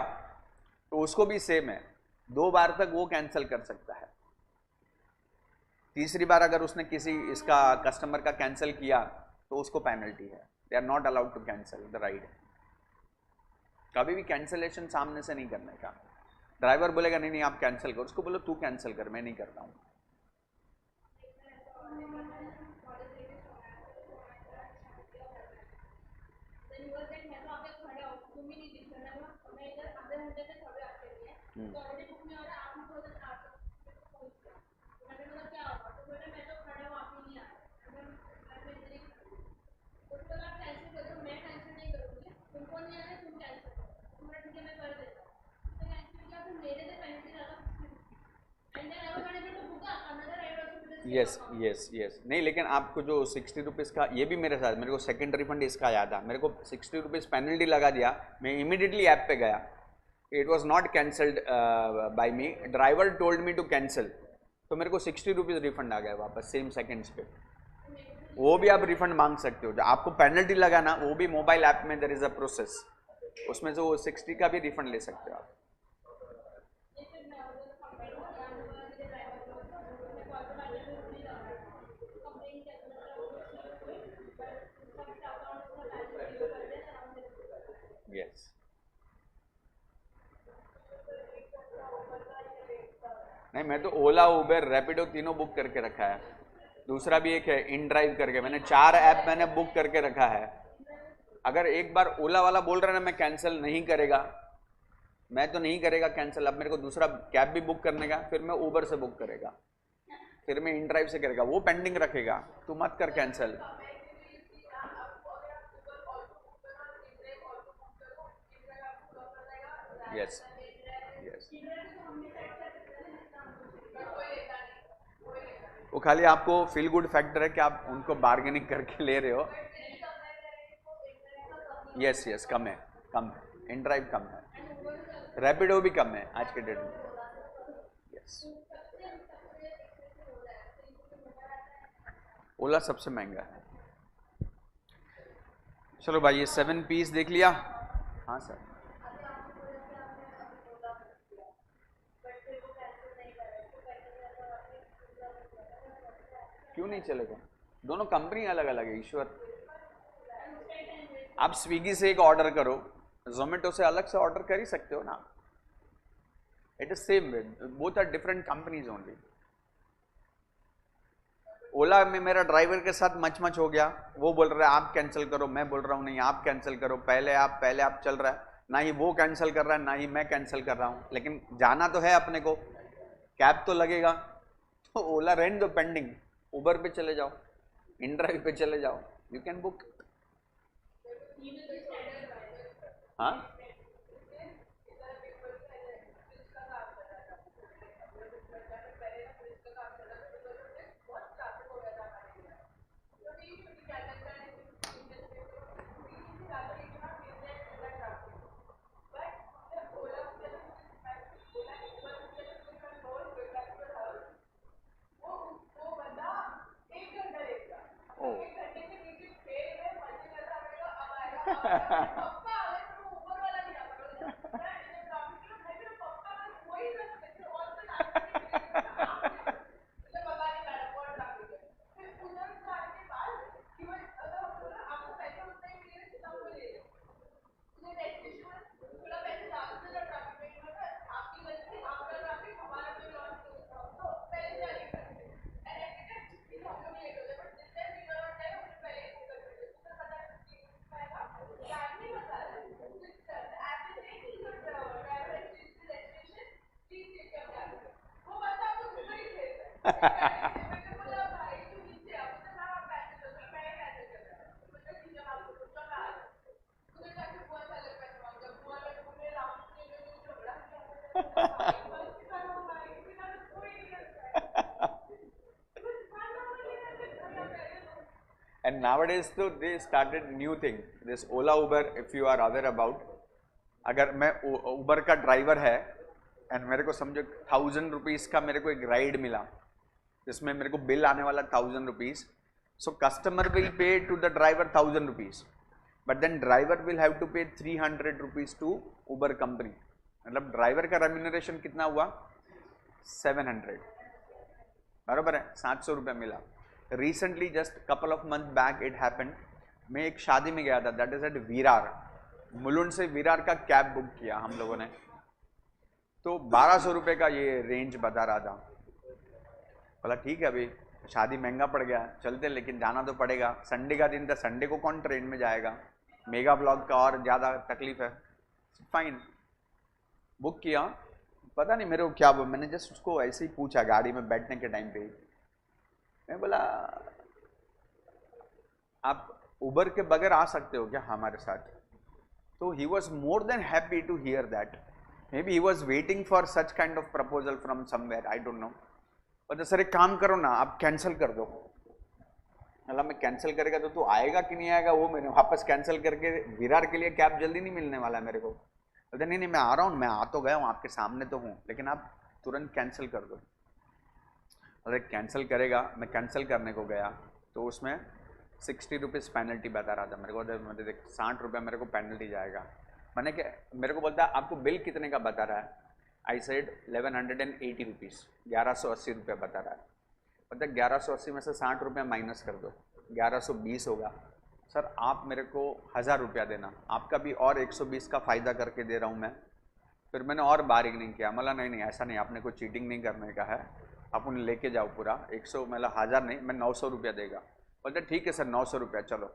तो उसको भी सेम है, 2 बार तक वो कैंसिल कर सकता है। तीसरी बार अगर उसने किसी इसका कस्टमर का कैंसिल किया तो उसको पेनल्टी है, they are not allowed to cancel the ride. कभी भी कैंसिलेशन सामने से नहीं करने का, ड्राइवर बोलेगा नहीं आप कैंसिल करो, उसको बोलो तू कैंसिल कर, मैं नहीं करता हूँ। यस यस यस, नहीं लेकिन आपको जो 60 रुपीज़ का, ये भी मेरे साथ, मेरे को सेकंड रिफंड इसका आया था, मेरे को 60 रुपीज़ पेनल्टी लगा दिया, मैं इमीडिएटली ऐप पे गया, it was not cancelled by me, driver told me to cancel, तो मेरे को 60 रुपीज़ रिफंड आ गया वापस सेम सेकेंड्स पे। वो भी आप रिफंड मांग सकते हो, जो आपको पेनल्टी लगा ना वो भी मोबाइल ऐप में देयर इज अ प्रोसेस, उसमें से वो 60 का भी रिफंड ले सकते हो आप। यस नहीं, मैं तो ओला उबर रैपिडो तीनों बुक करके रखा है, दूसरा भी एक है इन ड्राइव करके, मैंने 4 ऐप मैंने बुक करके रखा है। अगर एक बार ओला वाला बोल रहा है ना मैं कैंसिल नहीं करेगा, मैं तो नहीं करेगा कैंसिल, अब मेरे को दूसरा कैब भी बुक करने का, फिर मैं उबर से बुक करेगा, फिर मैं इन ड्राइव से करेगा, वो पेंडिंग रखेगा, तू मत कर कैंसिल। यस यस, वो खाली आपको फील गुड फैक्टर है कि आप उनको बार्गेनिंग करके ले रहे हो। यस यस, कम है, कम है, इन ड्राइव कम है, रैपिडो भी कम है आज के डेट में। यस, ओला सबसे महंगा है। चलो भाई, ये 7 पीस देख लिया। हाँ सर, क्यों नहीं चलेगा? दोनों कंपनी अलग अलग है ईश्वर। आप स्विगी से एक ऑर्डर करो, जोमेटो से अलग से ऑर्डर कर ही सकते हो ना। It is same way, both are different companies only. Ola में मेरा ड्राइवर के साथ मच हो गया, वो बोल रहा है आप कैंसिल करो, मैं बोल रहा हूँ नहीं आप कैंसिल करो, पहले आप चल रहा है, ना ही वो कैंसिल कर रहा है ना ही मैं कैंसिल कर रहा हूँ, लेकिन जाना तो है अपने को, कैब तो लगेगा। तो ओला रहने दो पेंडिंग, उबर पे चले जाओ, इन ड्राइव पे चले जाओ, यू कैन बुक। हाँ, and nowadays so they started new thing, this Ola Uber, if you are aware about। अगर मैं उबर का ड्राइवर है एंड मेरे को समझो 1000 रुपीज़ का मेरे को एक राइड मिला, जिसमें मेरे को बिल आने वाला 1000 rupees, so customer will pay to the driver 1000 rupees, but then driver will have to pay 300 rupees to Uber company. मतलब ड्राइवर का रेम्यूनरेशन कितना हुआ? 700, बराबर है, 700 रुपये मिला। Recently just couple of month back it happened, मैं एक शादी में गया था, that is at Virar, Mulund से विरार का कैब बुक किया हम लोगों ने, तो 1200 रुपये का ये रेंज बता रहा था। बोला ठीक है, अभी शादी महंगा पड़ गया, चलते, लेकिन जाना तो पड़ेगा, संडे का दिन था, संडे को कौन ट्रेन में जाएगा, मेगा ब्लॉक का और ज़्यादा तकलीफ है। फाइन, बुक किया, पता नहीं मेरे को क्या, मैंने जस्ट उसको ऐसे ही पूछा गाड़ी में बैठने के टाइम पे ही, मैं बोला आप उबर के बगैर आ सकते हो क्या हमारे साथ? तो he was more than happy to hear that, maybe he was waiting for such kind of proposal from somewhere, I don't know. और सर एक काम करो ना, आप कैंसिल कर दो। मतलब मैं कैंसिल करेगा तो तू आएगा कि नहीं आएगा, वो मैंने वापस कैंसिल करके, विरार के लिए कैब जल्दी नहीं मिलने वाला है मेरे को। बोलते नहीं मैं आ रहा हूँ, मैं आ तो गया हूँ, आपके सामने तो हूँ, लेकिन आप तुरंत कैंसिल कर दो। अरे कैंसिल करेगा, मैं कैंसिल करने को गया तो उसमें 60 रुपीज़ पेनल्टी बता रहा था मेरे को, मतलब देख 60 रुपये मेरे को पेनल्टी जाएगा। मैंने क्या, मेरे को बोलता है आपको बिल कितने का बता रहा है? आई सेड 1180 रुपीज़, 1180 रुपये बता रहा है। बोलता 1180 में से 60 रुपये माइनस कर दो, 1120 होगा। सर आप मेरे को 1000 रुपया देना, आपका भी और 120 का फ़ायदा करके दे रहा हूँ मैं। फिर मैंने और बार्गेनिंग किया, मतलब नहीं ऐसा नहीं, आपने को चीटिंग नहीं करने का है, आप उन्हें लेके जाओ पूरा 100, मतलब 1000 नहीं, मैं 900 रुपया देगा। बोलते ठीक है सर 900 रुपया, चलो।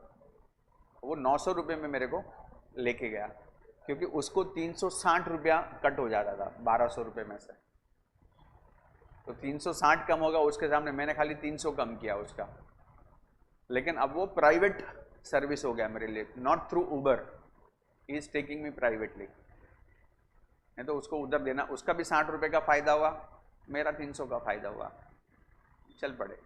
वो 900 रुपये में मेरे को लेके गया, क्योंकि उसको 360 रुपया कट हो जाता था 1200 रुपये में से। तो 360 कम होगा उसके सामने, मैंने खाली 300 कम किया उसका, लेकिन अब वो प्राइवेट सर्विस हो गया मेरे लिए, not through Uber, he is taking me privately. नहीं तो उसको उधर देना, उसका भी 60 रुपये का फायदा हुआ, मेरा 300 का फायदा हुआ, चल पड़े।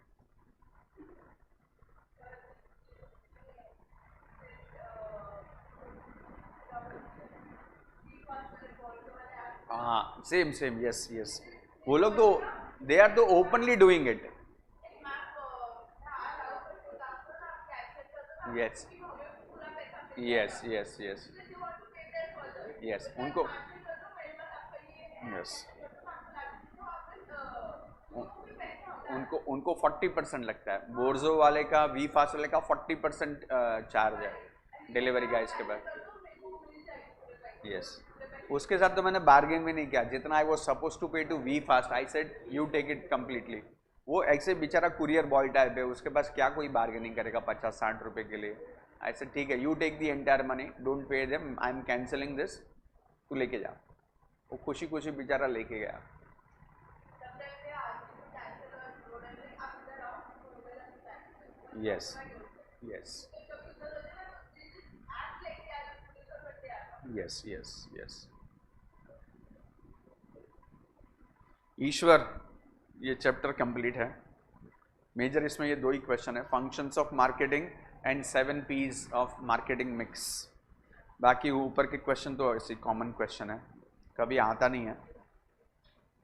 हाँ सेम सेम, यस यस, वो लोग तो दे आर तो openly doing it. Yes yes yes yes yes, उनको यस उनको उनको 40% लगता है, बोर्जो वाले का, वी फास्ट वाले का 40% चार्ज है डिलीवरी का इसके बाद। यस, उसके साथ तो मैंने बार्गेन भी नहीं किया, जितना I was suppose to pay to we fast, I said you take it completely. वो ऐसे बेचारा कुरियर बॉय टाइप है, उसके पास क्या कोई बार्गेनिंग करेगा 50-60 रुपये के लिए। आई सेड ठीक है, you take the entire money, don't pay them, I am cancelling this, तू लेके जा। वो खुशी खुशी बेचारा लेके गया। Yes yes yes yes yes. ईश्वर, ये चैप्टर कंप्लीट है। मेजर इसमें ये 2 ही क्वेश्चन है, functions of marketing and 7 P's of marketing mix. बाकी ऊपर के क्वेश्चन तो ऐसे कॉमन क्वेश्चन है, कभी आता नहीं है।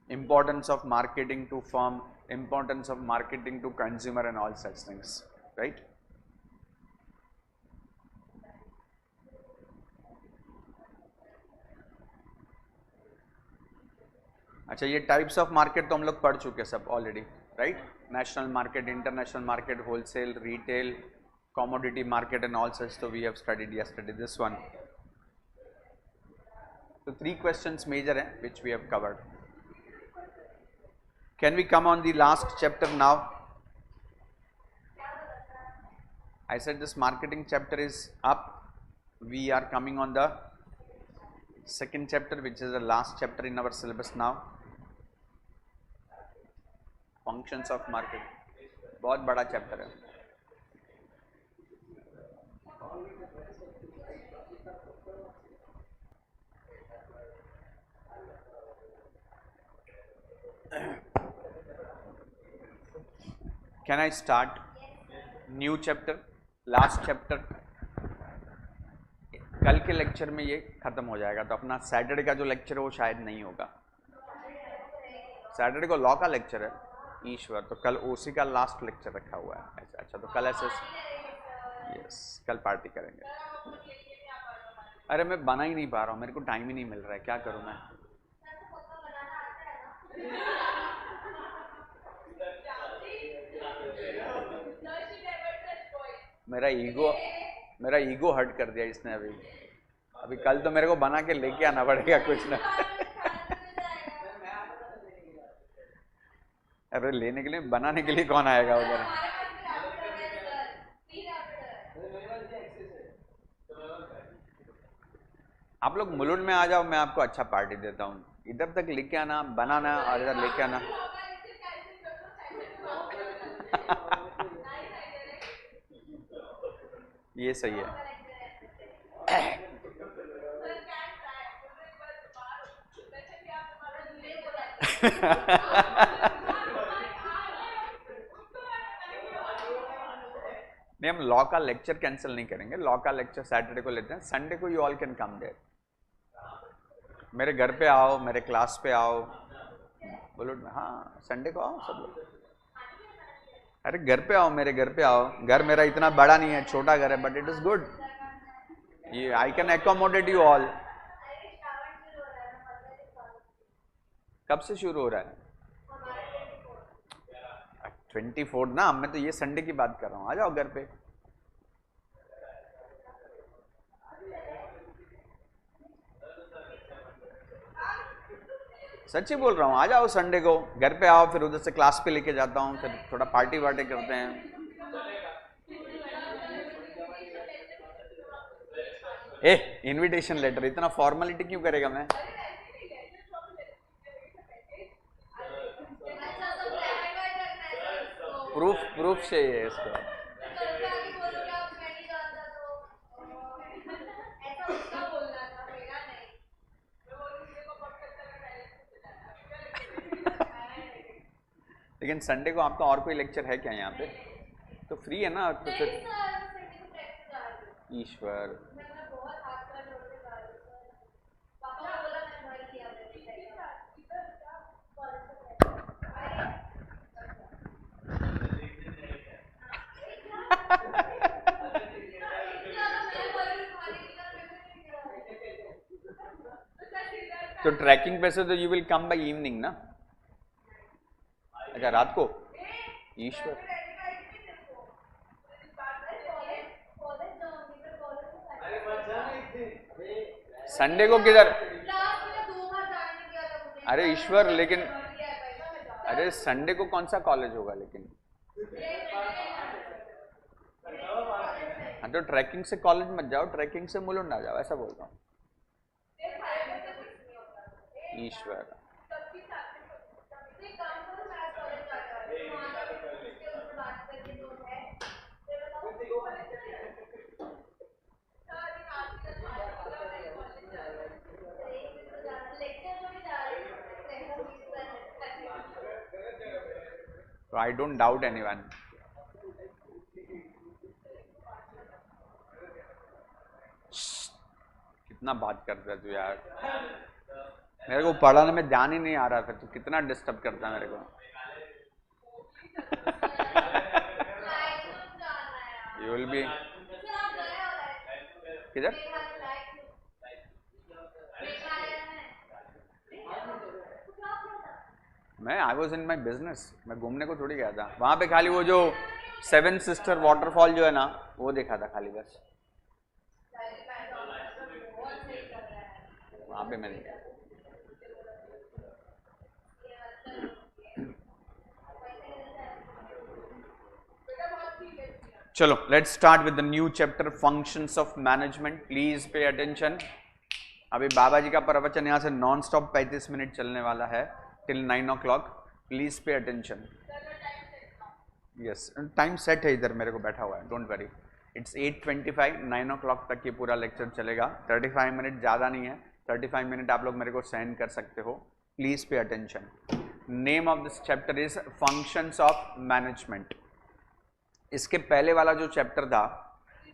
Importance of marketing to firm, importance of marketing to consumer and all such things, right. अच्छा, ये टाइप्स ऑफ मार्केट तो हम लोग पढ़ चुके सब already, right. National market, international market, wholesale, retail, commodity market and all such, so we have studied yesterday this one. So 3 questions major hai which we have covered. Can we come on the last chapter now? I said this marketing chapter is up, we are coming on the second chapter which is the last chapter in our syllabus now, functions of market। बहुत बड़ा chapter है। Can I start new chapter, last chapter? कल के lecture में ये खत्म हो जाएगा, तो अपना सैटरडे का जो लेक्चर है वो शायद नहीं होगा। सैटरडे को लॉ का लेक्चर है ईश्वर, तो कल उसी का लास्ट लेक्चर रखा हुआ है। अच्छा, तो कल ऐसे यस, कल पार्टी करेंगे। अरे मैं बना ही नहीं पा रहा हूँ, मेरे को टाइम ही नहीं मिल रहा है, क्या करूँ मैं। मेरा ईगो हर्ट कर दिया इसने अभी कल तो मेरे को बना के लेके आना पड़ेगा कुछ ना। अरे लेने के लिए, बनाने के लिए कौन आएगा उधर। आप लोग मुलुंड में आ जाओ, मैं आपको अच्छा पार्टी देता हूँ। इधर तक लेके आना, बनाना और इधर लेके आना। ये सही है। नहीं, हम लॉ का लेक्चर कैंसिल नहीं करेंगे, लॉ का लेक्चर सैटरडे को लेते हैं, संडे को you all can come there. मेरे घर पे आओ, मेरे क्लास पे आओ, बोलो हाँ संडे को आओ सब लोग। अरे घर पे आओ, मेरे घर पे आओ। घर मेरा इतना बड़ा नहीं है, छोटा घर है, बट इट इज गुड, ये I can accommodate you all. कब से शुरू हो रहा है? 24 ना, मैं तो ये संडे की बात कर रहा हूँ, आ जाओ घर पे। सच्ची बोल रहा हूँ, आ जाओ संडे को, घर पे आओ, फिर उधर से क्लास पे लेके जाता हूँ, फिर थोड़ा पार्टी वार्टी करते हैं। इनविटेशन लेटर, इतना फॉर्मेलिटी क्यों करेगा मैं? प्रूफ चाहिए इसको। लेकिन संडे को आपका और कोई लेक्चर है क्या यहाँ पे? तो फ्री है ना, तो फिर ईश्वर तो ट्रैकिंग पे से तो you will come by evening ना? अच्छा रात को? ईश्वर संडे को किधर? अरे ईश्वर लेकिन अरे संडे को कौन सा कॉलेज होगा लेकिन? हाँ तो ट्रैकिंग से कॉलेज मत जाओ, ट्रैकिंग से मुलुंड आ जाओ, ऐसा बोल रहा हूँ। ईश्वर So I don't doubt anyone. कितना बात करता है तू यार, मेरे को पढ़ाने में ध्यान ही नहीं आ रहा, फिर तू कितना डिस्टर्ब करता है मेरे को। You will be किधर? मैं आई वॉज इन माई बिजनेस, मैं घूमने को थोड़ी गया था वहाँ पे, खाली वो जो 7 सिस्टर वाटरफॉल जो है ना वो देखा था खाली बस, वहाँ पे मैं देखा। चलो let's start with the new chapter functions of management. Please pay attention. अभी बाबा जी का प्रवचन यहाँ से नॉन स्टॉप 35 मिनट चलने वाला है till 9 o'clock. Please pay attention. Yes, time set है इधर मेरे को बैठा हुआ है, डोंट वरी। इट्स 8:25, 9 o'clock तक ये पूरा लेक्चर चलेगा। 35 मिनट ज़्यादा नहीं है, 35 मिनट आप लोग मेरे को सेंड कर सकते हो। Please pay attention. Name of this chapter is functions of management. इसके पहले वाला जो चैप्टर था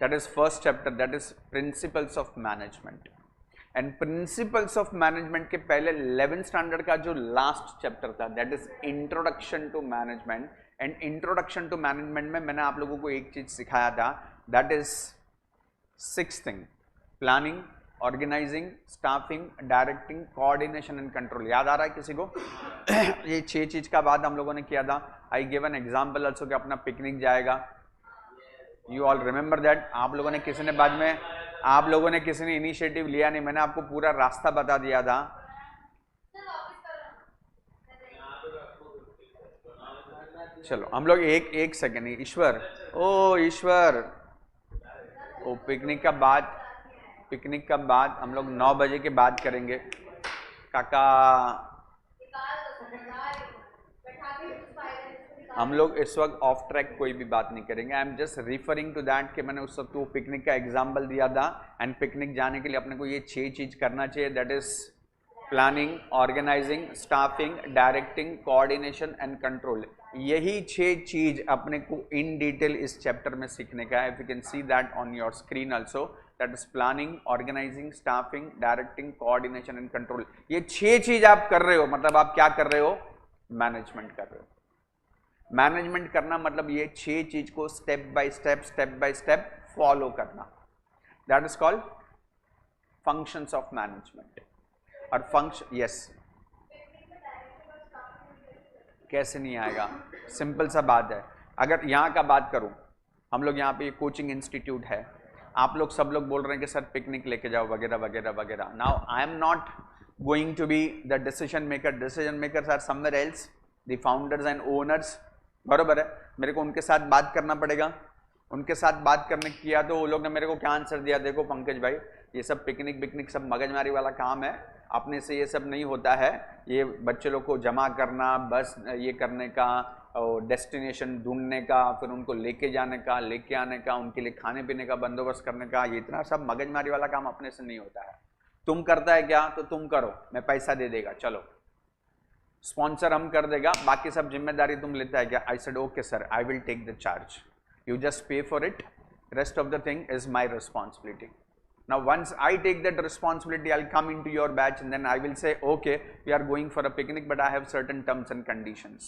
that is first chapter, that is principles of management. And principles of management के पहले 11th स्टैंडर्ड का जो लास्ट चैप्टर था that is introduction to management. And introduction to management में मैंने आप लोगों को एक चीज सिखाया था, that is 6 thing: planning, organising, staffing, directing, coordination and control. याद आ रहा है किसी को? ये 6 चीज का बात हम लोगों ने किया था। I give an example also कि अपना पिकनिक जाएगा, यू ऑल रिमेंबर दैट। आप लोगों ने किसी ने बाद में, आप लोगों ने किसी ने इनिशिएटिव लिया नहीं, मैंने आपको पूरा रास्ता बता दिया था। चलो हम लोग एक सेकेंड, ईश्वर, ओ ईश्वर, ओ पिकनिक का बाद हम लोग 9 बजे के बाद करेंगे काका। हम लोग इस वक्त ऑफ ट्रैक कोई भी बात नहीं करेंगे। I am just referring to that कि मैंने उस वक्त वो पिकनिक का एग्जाम्पल दिया था। एंड पिकनिक जाने के लिए अपने को ये 6 चीज करना चाहिए, that is planning, organising, staffing, directing, coordination and control. यही 6 चीज अपने को इन डिटेल इस चैप्टर में सीखने का है। If you can see that on your screen also, that is planning, organising, staffing, directing, coordination and control. ये 6 चीज आप कर रहे हो, मतलब आप क्या कर रहे हो? मैनेजमेंट कर रहे हो। मैनेजमेंट करना मतलब ये 6 चीज को स्टेप बाय स्टेप फॉलो करना, that is called functions of management. और फंक्शन, यस, कैसे नहीं आएगा? सिंपल सा बात है। अगर यहाँ का बात करूं, हम लोग यहाँ पे कोचिंग इंस्टीट्यूट है, आप लोग सब लोग बोल रहे हैं कि सर पिकनिक लेके जाओ वगैरह वगैरह वगैरह। Now I am not going to be the decision makers are somewhere else, the founders and owners, बरोबर है। मेरे को उनके साथ बात करना पड़ेगा। उनके साथ बात करने किया तो वो लोग ने मेरे को क्या आंसर दिया, देखो पंकज भाई, ये सब पिकनिक सब मगजमारी वाला काम है, अपने से ये सब नहीं होता है। ये बच्चे लोग को जमा करना, बस ये करने का, डेस्टिनेशन ढूंढने का, फिर उनको लेके जाने का, लेके आने का, उनके लिए खाने पीने का बंदोबस्त करने का, ये इतना सब मगजमारी वाला काम अपने से नहीं होता है। तुम करता है क्या, तो तुम करो, मैं पैसा दे देगा, चलो स्पॉन्सर हम कर देगा, बाकी सब जिम्मेदारी तुम लेता है क्या? I said okay sir, I will take the charge, you just pay for it, rest of the thing is my responsibility. Now once I take that responsibility, I'll come into your batch and then I will say okay, we are going for a picnic but I have certain terms and conditions.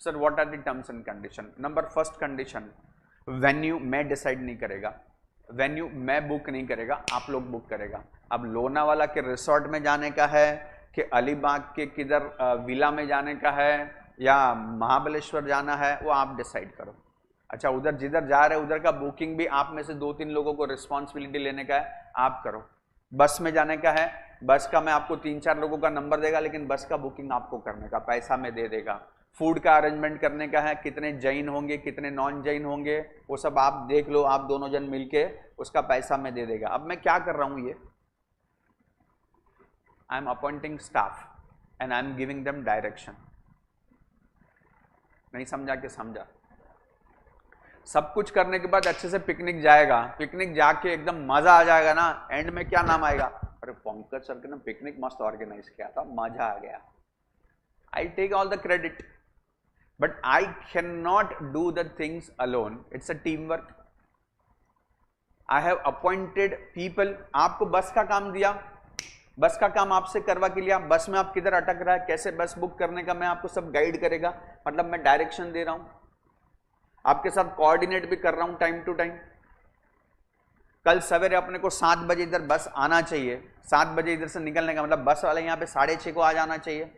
Sir, what are the terms and condition? Number first condition, venue मैं decide नहीं करेगा, venue मैं book नहीं करेगा, आप लोग book करेगा। अब लोनावाला के रिसोर्ट में जाने का है कि अलीबाग के किधर विला में जाने का है या महाबलेश्वर जाना है, वो आप डिसाइड करो। अच्छा, उधर जिधर जा रहे उधर का बुकिंग भी आप में से 2-3 लोगों को रिस्पॉन्सिबिलिटी लेने का है, आप करो। बस में जाने का है, बस का मैं आपको 3-4 लोगों का नंबर देगा, लेकिन बस का बुकिंग आपको करने का, पैसा मैं दे देगा। फूड का अरेंजमेंट करने का है, कितने जैन होंगे कितने नॉन जैन होंगे वो सब आप देख लो, आप दोनों जन मिलके उसका पैसा मैं दे देगा। अब मैं क्या कर रहा हूं, ये I am appointing staff and I am giving them direction. नहीं समझा कि समझा? सब कुछ करने के बाद अच्छे से पिकनिक जाएगा, पिकनिक जाके एकदम मजा आ जाएगा ना, एंड में क्या नाम आएगा, अरे पंकज सर के ना पिकनिक मस्त ऑर्गेनाइज किया था, मजा आ गया। I take all the credit but I can not do the things alone, it's a team work. I have appointed people. आपको बस का काम दिया, बस का काम आपसे करवा के लिया, बस में आप किधर अटक रहा है, कैसे बस बुक करने का मैं आपको सब गाइड करेगा, मतलब मैं डायरेक्शन दे रहा हूं, आपके साथ कोऑर्डिनेट भी कर रहा हूं टाइम टू टाइम। कल सवेरे अपने को 7 बजे इधर बस आना चाहिए, 7 बजे इधर से निकलने का मतलब बस वाला यहाँ पे 6:30 को आ जाना चाहिए,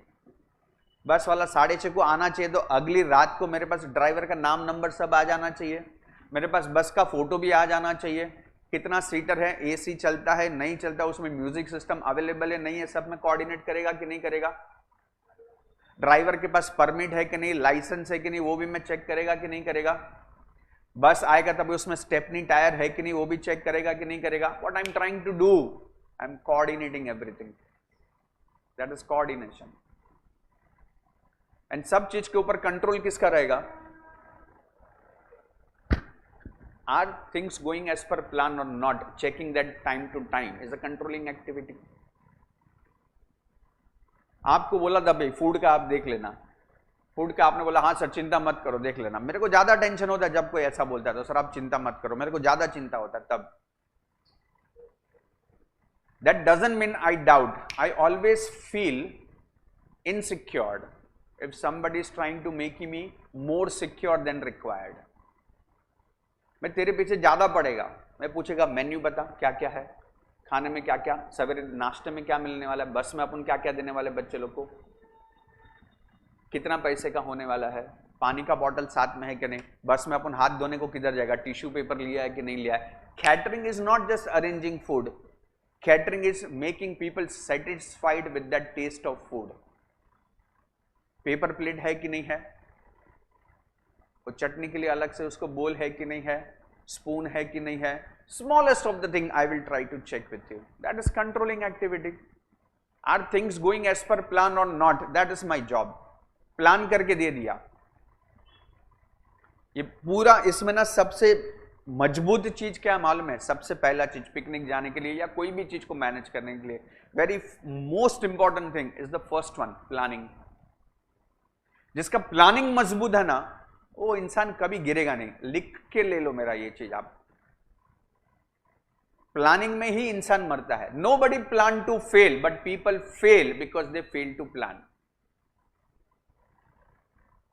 बस वाला 6:30 को आना चाहिए, तो अगली रात को मेरे पास ड्राइवर का नाम नंबर सब आ जाना चाहिए, मेरे पास बस का फोटो भी आ जाना चाहिए, कितना सीटर है, एसी चलता है नहीं चलता, उसमें म्यूजिक सिस्टम अवेलेबल है नहीं है, सब में कोऑर्डिनेट करेगा कि नहीं करेगा। ड्राइवर के पास परमिट है कि नहीं, लाइसेंस है कि नहीं, वो भी मैं चेक करेगा कि नहीं करेगा। बस आएगा तब उसमें स्टेपनी टायर है कि नहीं, वो भी चेक करेगा कि नहीं करेगा। What I am trying to do, I am coordinating everything, that is coordination. And सब चीज के ऊपर कंट्रोल किसका रहेगा? Are things going as per plan और not, checking that time to time is a controlling activity. आपको बोला था भाई फूड का आप देख लेना, फूड का आपने बोला हाँ सर चिंता मत करो देख लेना, मेरे को ज्यादा टेंशन होता है जब कोई ऐसा बोलता है, तो सर आप चिंता मत करो, मेरे को ज्यादा चिंता होता है तब। That doesn't mean I doubt, I always feel insecured if somebody is trying to make me more secure than required. मैं तेरे पीछे ज्यादा पड़ेगा, मैं पूछेगा मेन्यू बता क्या क्या है, खाने में क्या क्या, सवेरे नाश्ते में क्या मिलने वाला है, बस में अपन क्या क्या देने वाले बच्चे लोग को, कितना पैसे का होने वाला है, पानी का बॉटल साथ में है कि नहीं, बस में अपन हाथ धोने को किधर जाएगा, टिश्यू पेपर लिया है कि नहीं लिया है। Catering is not just arranging food, catering is making people satisfied with that taste of food. Paper plate है कि नहीं है, वो चटनी के लिए अलग से उसको बोल है कि नहीं है, स्पून है कि नहीं है, smallest of the thing I will try to check with you. That is controlling activity. Are things going as per plan or not? That is my job. Plan करके दे दिया। ये पूरा इसमें ना सबसे मजबूत चीज क्या मालूम है? सबसे पहला चीज पिकनिक जाने के लिए या कोई भी चीज को मैनेज करने के लिए very most important thing is the first one, planning. जिसका प्लानिंग मजबूत है ना वो इंसान कभी गिरेगा नहीं। लिख के ले लो मेरा ये चीज आप, प्लानिंग में ही इंसान मरता है। Nobody plan to fail but people fail because they fail to plan.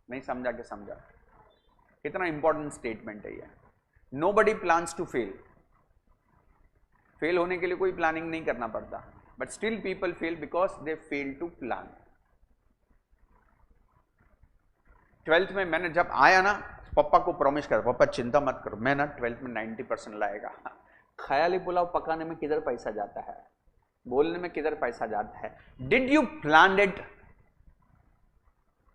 नहीं समझा कि समझा? कितना इंपॉर्टेंट स्टेटमेंट है ये। Nobody plans to fail, fail होने के लिए कोई प्लानिंग नहीं करना पड़ता, but still people fail because they fail to plan. 12th में मैंने जब आया ना, पापा को प्रॉमिस कर, पापा चिंता मत करो, मैं ना 12th में 90% लाएगा। ख्याली पुलाव पकाने में किधर पैसा जाता है, बोलने में किधर पैसा जाता है। Did you plan it?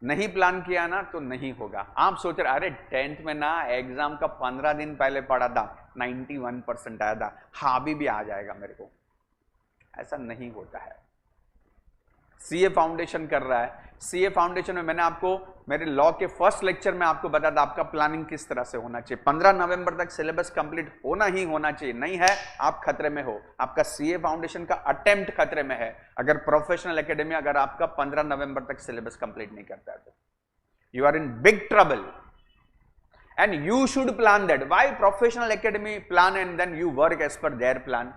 नहीं प्लान किया ना तो नहीं होगा। आप सोच रहे अरे 10th में ना एग्जाम का 15 दिन पहले पढ़ा था, 91% आया था, हाँ भी आ जाएगा मेरे को। ऐसा नहीं होता है। सीए फाउंडेशन कर रहा है। सीए फाउंडेशन में मैंने आपको मेरे लॉ के फर्स्ट लेक्चर में आपको बताया था आपका प्लानिंग किस तरह से होना चाहिए। 15 नवंबर तक सिलेबस कंप्लीट होना ही होना चाहिए, नहीं है आप खतरे में हो, आपका सीए फाउंडेशन का अटेम्प्ट खतरे में है अगर प्रोफेशनल एकेडमी अगर आपका 15 नवंबर तक सिलेबस कंप्लीट नहीं करता है तो you are in big trouble and you should plan that. Why professional academy plan and then you work as per their plan?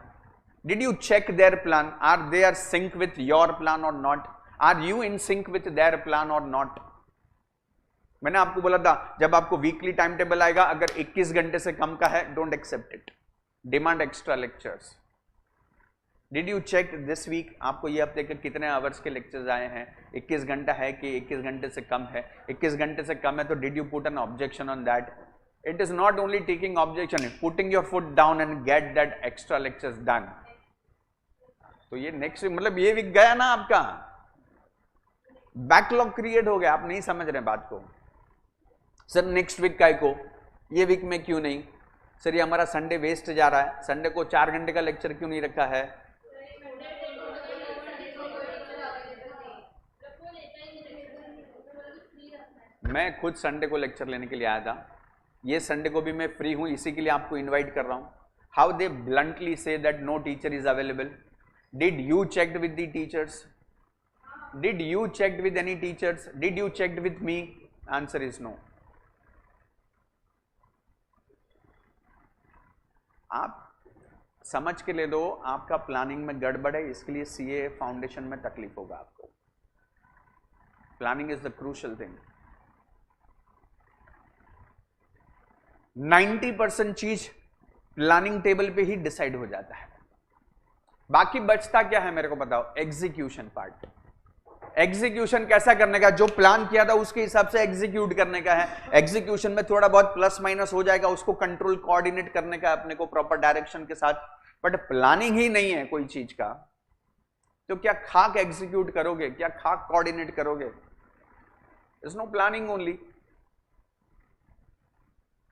Did you check their plan? Are they sync with your plan or not? Are you in sync with their plan or not? मैंने आपको बोला था जब आपको weekly time table आएगा अगर 21 घंटे से कम का है don't accept it, demand extra lectures. Did you check this week आपको ये हफ्ते के कितने आवर्स के लेक्चर्स आए हैं? 21 घंटा है कि 21 घंटे से कम है? 21 घंटे से कम है तो did you put an objection on that? It is not only taking objection, putting your foot down and get that extra lectures done. तो ये नेक्स्ट मतलब ये वीक गया ना आपका, बैकलॉग क्रिएट हो गया, आप नहीं समझ रहे बात को। सर नेक्स्ट वीक का को, ये वीक में क्यों नहीं? सर ये हमारा संडे वेस्ट जा रहा है, संडे को 4 घंटे का लेक्चर क्यों नहीं रखा है? मैं खुद संडे को लेक्चर लेने के लिए आया था, ये संडे को भी मैं फ्री हूं, इसी के लिए आपको इनवाइट कर रहा हूं। How they bluntly say that no teacher is available. Did you checked with the teachers? Did you checked with any teachers? Did you checked with me? Answer is no. आप समझ के ले लो आपका प्लानिंग में गड़बड़ है, इसके लिए सीए फाउंडेशन में तकलीफ होगा आपको। Planning is the crucial thing. 90% चीज प्लानिंग टेबल पे ही डिसाइड हो जाता है, बाकी बचता क्या है मेरे को बताओ? Execution part. एग्जीक्यूशन कैसा करने का? जो प्लान किया था उसके हिसाब से एग्जीक्यूट करने का है। एग्जीक्यूशन में थोड़ा बहुत प्लस माइनस हो जाएगा, उसको कंट्रोल कोऑर्डिनेट करने का अपने को प्रॉपर डायरेक्शन के साथ। बट प्लानिंग ही नहीं है कोई चीज का तो क्या खाक एग्जीक्यूट करोगे, क्या खाक कोऑर्डिनेट करोगे? Is no planning only.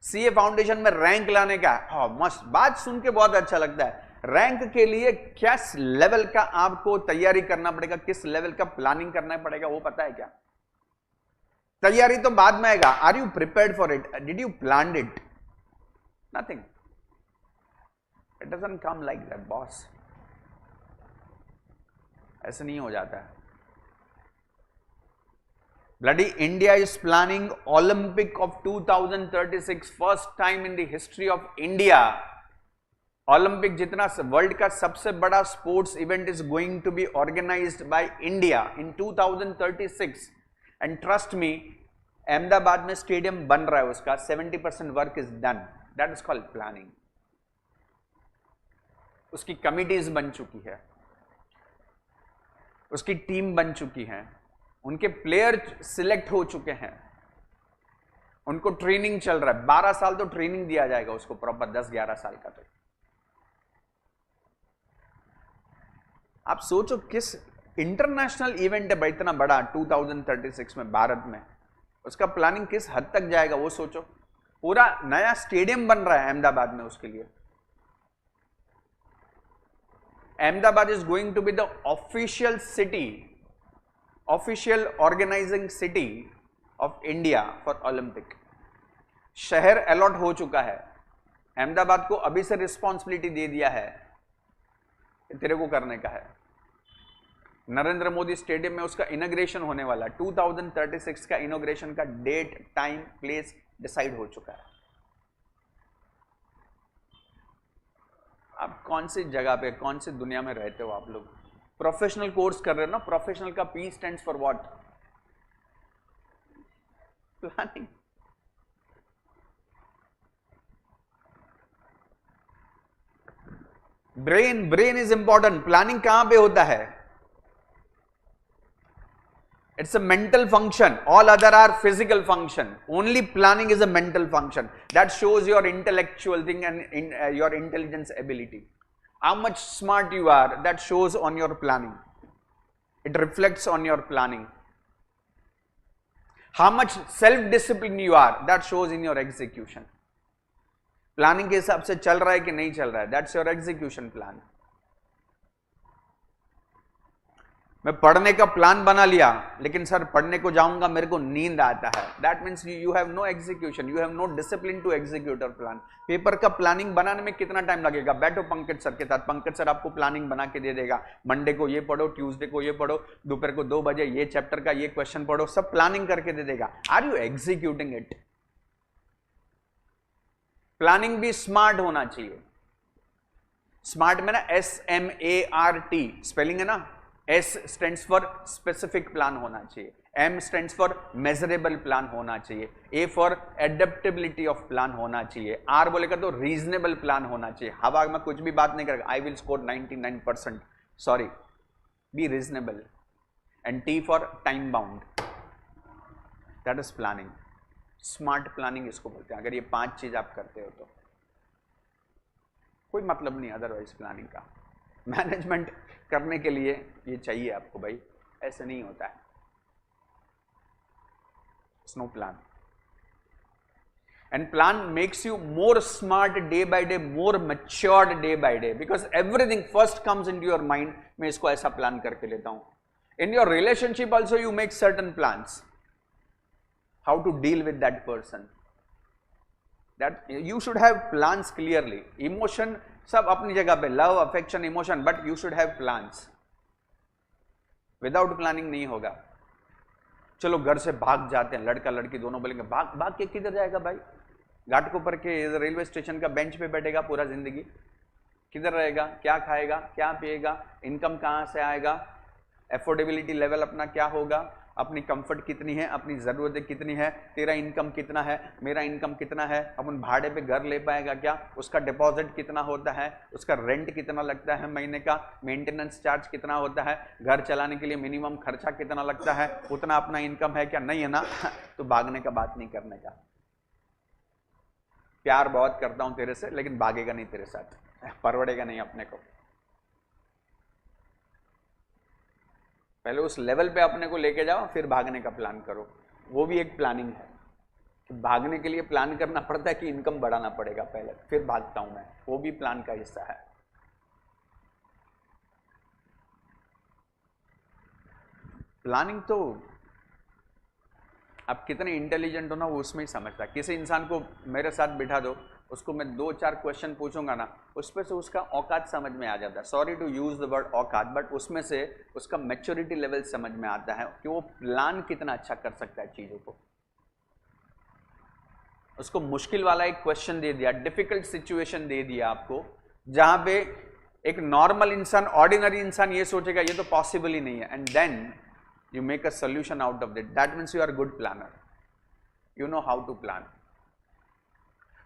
CA foundation में रैंक लाने का, हाँ मस्त, बात सुन के बहुत अच्छा लगता है। रैंक के लिए क्या लेवल का आपको तैयारी करना पड़ेगा, किस लेवल का प्लानिंग करना पड़ेगा वो पता है क्या? तैयारी तो बाद में आएगा। Are you prepared for it? Did you plan it? Nothing. It doesn't come like that boss, ऐसे नहीं हो जाता है। Bloody India is planning Olympic of 2036, first time in the history of India. Olympic जितना वर्ल्ड का सबसे बड़ा sports event is going to be organised by India in 2036 and trust me Ahmedabad में स्टेडियम बन रहा है, उसका 70% work is done. That is called planning. उसकी कमिटीज बन चुकी है, उसकी टीम बन चुकी है, उनके प्लेयर सिलेक्ट हो चुके हैं, उनको ट्रेनिंग चल रहा है। 12 साल तो ट्रेनिंग दिया जाएगा उसको प्रॉपर, 10-11 साल का। तो आप सोचो किस इंटरनेशनल इवेंट है भाई इतना बड़ा 2036 में भारत में, उसका प्लानिंग किस हद तक जाएगा वो सोचो। पूरा नया स्टेडियम बन रहा है अहमदाबाद में उसके लिए। Ahmedabad is going to be the official city, official organising city of India for Olympic. शहर अलॉट हो चुका है, अहमदाबाद को अभी से रिस्पॉन्सिबिलिटी दे दिया है, तेरे को करने का है। नरेंद्र मोदी स्टेडियम में उसका इनॉग्रेशन होने वाला है, 2036 का इनॉग्रेशन का डेट, टाइम, प्लेस डिसाइड हो चुका है। आप कौन सी जगह पे, कौन सी दुनिया में रहते हो आप लोग? प्रोफेशनल कोर्स कर रहे हो ना, प्रोफेशनल का P stands for what? Planning. Brain is important. Planning कहां पे होता है? It's a mental function, all other are physical function, only planning is a mental function that shows your intellectual thing and your intelligence ability. How much smart you are, that shows on your planning. It reflects on your planning. How much self-discipline you are, that shows in your execution. Planning के हिसाब से चल रहा है कि नहीं चल रहा है, that's your execution plan. मैं पढ़ने का प्लान बना लिया लेकिन सर पढ़ने को जाऊंगा मेरे को नींद आता है, that means you have no execution, you have no discipline to execute your plan. Paper का प्लानिंग बनाने में कितना टाइम लगेगा? बैठो पंकज सर के साथ, पंकज सर आपको प्लानिंग बना के दे देगा, मंडे को ये पढ़ो, ट्यूसडे को ये पढ़ो, दोपहर को 2 बजे ये चैप्टर का ये क्वेश्चन पढ़ो, सब प्लानिंग करके दे देगा। Are you executing it? Planning भी स्मार्ट होना चाहिए। स्मार्ट में ना SMART स्पेलिंग है ना। S stands for specific plan होना चाहिए, M stands for measurable plan होना चाहिए, A for adaptability of plan होना चाहिए, R बोलेगा तो रीजनेबल प्लान होना चाहिए। हवा में कुछ भी बात नहीं करेगा, I will score 99%, sorry, be reasonable. And T for time bound, that is planning. Smart planning इसको बोलते हैं। अगर ये 5 चीज आप करते हो तो कोई मतलब नहीं अदरवाइज प्लानिंग का। मैनेजमेंट करने के लिए ये चाहिए आपको भाई, ऐसे नहीं होता है। No plan and plan makes you more smart day by day, more matured day by day, because everything first comes into your mind. मैं इसको ऐसा प्लान करके लेता हूं। In your relationship also you make certain plans, how to deal with that person, that you should have plans clearly. Emotion सब अपनी जगह पे, love, affection, emotion, but you should have plans. Without planning नहीं होगा। चलो घर से भाग जाते हैं, लड़का लड़की दोनों बोलेंगे भाग भाग के किधर जाएगा भाई? घाट को पर के रेलवे स्टेशन का बेंच पे बैठेगा पूरा जिंदगी, किधर रहेगा? क्या खाएगा, क्या पिएगा, इनकम कहां से आएगा, एफोर्डेबिलिटी लेवल अपना क्या होगा, अपनी कंफर्ट कितनी है, अपनी ज़रूरतें कितनी है, तेरा इनकम कितना है, मेरा इनकम कितना है, अपन भाड़े पे घर ले पाएगा क्या, उसका डिपॉजिट कितना होता है, उसका रेंट कितना लगता है महीने का, मेंटेनेंस चार्ज कितना होता है, घर चलाने के लिए मिनिमम खर्चा कितना लगता है, उतना अपना इनकम है क्या, नहीं है ना, तो भागने का बात नहीं करने का। प्यार बहुत करता हूं तेरे से लेकिन भागेगा नहीं तेरे साथ, परवड़ेगा नहीं अपने को। पहले उस लेवल पे अपने को लेके जाओ, फिर भागने का प्लान करो। वो भी एक प्लानिंग है कि भागने के लिए प्लान करना पड़ता है कि इनकम बढ़ाना पड़ेगा पहले, फिर भागता हूं मैं, वो भी प्लान का हिस्सा है। प्लानिंग तो आप कितने इंटेलिजेंट हो ना वो उसमें ही समझता है। किसी इंसान को मेरे साथ बिठा दो, उसको मैं 2-4 क्वेश्चन पूछूंगा ना, उसमें से उसका औकात समझ में आ जाता है। Sorry to use the word औकात, बट उसमें से उसका मैच्योरिटी लेवल समझ में आता है कि वो प्लान कितना अच्छा कर सकता है चीजों को। उसको मुश्किल वाला एक क्वेश्चन दे दिया, डिफिकल्ट सिचुएशन दे दिया आपको, जहां पे एक नॉर्मल इंसान, ऑर्डिनरी इंसान ये सोचेगा ये तो पॉसिबल ही नहीं है, and then you make a solution out of it. That means you are a good planner. You know how to plan.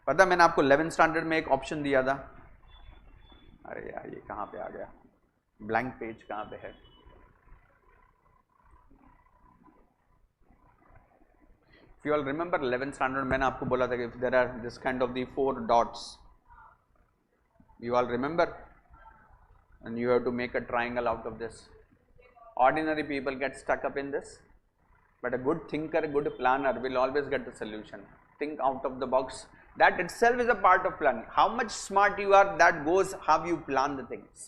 पता मैंने आपको 11th स्टैंडर्ड में एक ऑप्शन दिया था, अरे यार ये कहाँ पे आ गया, ब्लैंक पेज कहाँ पे है? If you all remember 11th standard मैंने आपको बोला था कि if there are this kind of the 4 dots, you all remember, and you have to make a triangle out of this. Ordinary people get stuck up in this, but a good thinker, a good planner will always get the solution. Think out of the box. That itself is a part of planning. How much smart you are, that goes how you plan the things.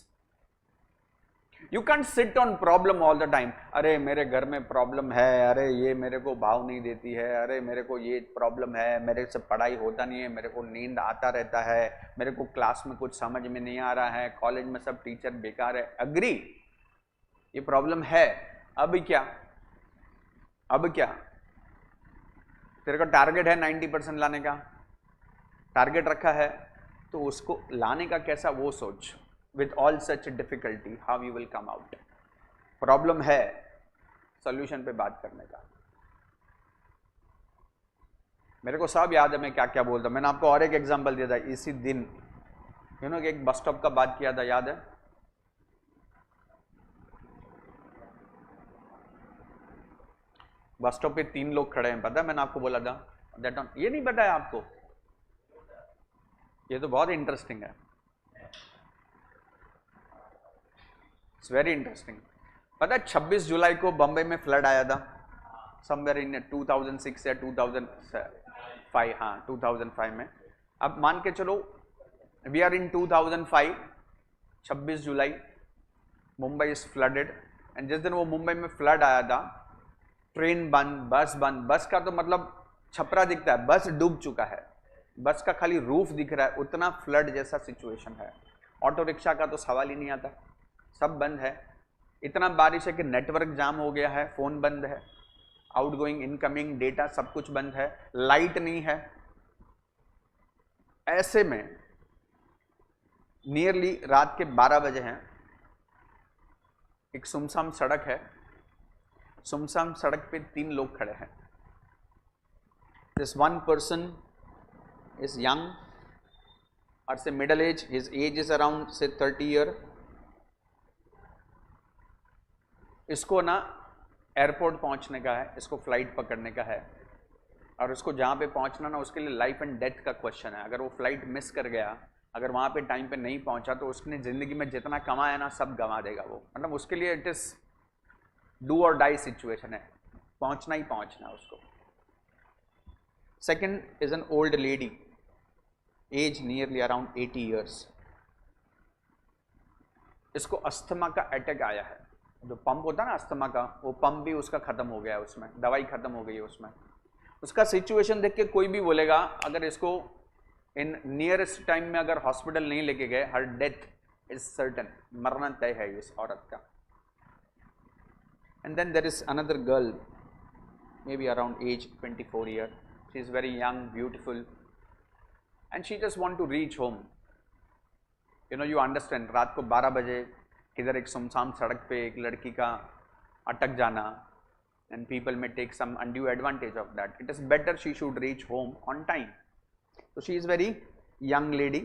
You can't sit on problem all the time. अरे मेरे घर में problem है, अरे ये मेरे को भाव नहीं देती है, अरे मेरे को ये प्रॉब्लम है, मेरे से पढ़ाई होता नहीं है, मेरे को नींद आता रहता है, मेरे को क्लास में कुछ समझ में नहीं आ रहा है, कॉलेज में सब टीचर बेकार है। अग्री, ये प्रॉब्लम है, अब क्या, अब क्या? तेरे का टारगेट है 90% लाने का, टारगेट रखा है, तो उसको लाने का कैसा वो सोच। With all such difficulty how you will come out. Problem है, सॉल्यूशन पे बात करने का। मेरे को सब याद है मैं क्या क्या बोलता। मैंने आपको और एक एग्जांपल दिया था इसी दिन, एक बस स्टॉप का बात किया था, याद है? बस स्टॉप पे 3 लोग खड़े हैं, पता है मैंने आपको बोला था दैट ऑन, ये नहीं पता है आपको? ये तो बहुत इंटरेस्टिंग है, इट्स वेरी इंटरेस्टिंग। पता है 26 जुलाई को बम्बई में फ्लड आया था, समवेयर इन 2006 या 2005, हाँ 2005 में। अब मान के चलो वी आर इन 2005, 26 जुलाई, मुंबई इज फ्लडेड एंड जिस दिन वो मुंबई में फ्लड आया था, ट्रेन बंद, बस बंद, बस का तो मतलब छपरा दिखता है, बस डूब चुका है, बस का खाली रूफ दिख रहा है, उतना फ्लड जैसा सिचुएशन है। ऑटो रिक्शा का तो सवाल ही नहीं आता, सब बंद है। इतना बारिश है कि नेटवर्क जाम हो गया है, फोन बंद है, आउटगोइंग इनकमिंग डेटा सब कुछ बंद है, लाइट नहीं है। ऐसे में नियरली रात के 12 बजे हैं, एक सुमसाम सड़क है, सुमसाम सड़क पे 3 लोग खड़े हैं। This one person is young or say middle age, his age is around say 30 year। इसको ना एयरपोर्ट पहुंचने का है, इसको फ्लाइट पकड़ने का है, और उसको जहाँ पे पहुंचना ना उसके लिए लाइफ एंड डेथ का क्वेश्चन है। अगर वो फ्लाइट मिस कर गया, अगर वहाँ पे टाइम पे नहीं पहुंचा, तो उसने ज़िंदगी में जितना कमाया ना सब गंवा देगा वो। मतलब उसके लिए it is do or die situation है, पहुंचना ही पहुंचना उसको। Second is an old lady, age nearly around 80 years. इसको अस्थमा का अटैक आया है। जो पंप होता है ना अस्थमा का, वो पंप भी उसका खत्म हो गया है, उसमें दवाई खत्म हो गई है उसमें। उसका सिचुएशन देख के कोई भी बोलेगा अगर इसको इन नियरेस्ट टाइम में अगर हॉस्पिटल नहीं लेके गए, हर डेथ इज सर्टन, मरना तय है इस औरत का। And then there is another girl, maybe around age 24 year, she is very young, beautiful, and she just want to reach home। you know, you understand, रात को 12 बजे इधर एक सुमसाम सड़क पे एक लड़की का अटक जाना, and people may take some undue advantage of that। it is better she should reach home on time। so she is very young lady,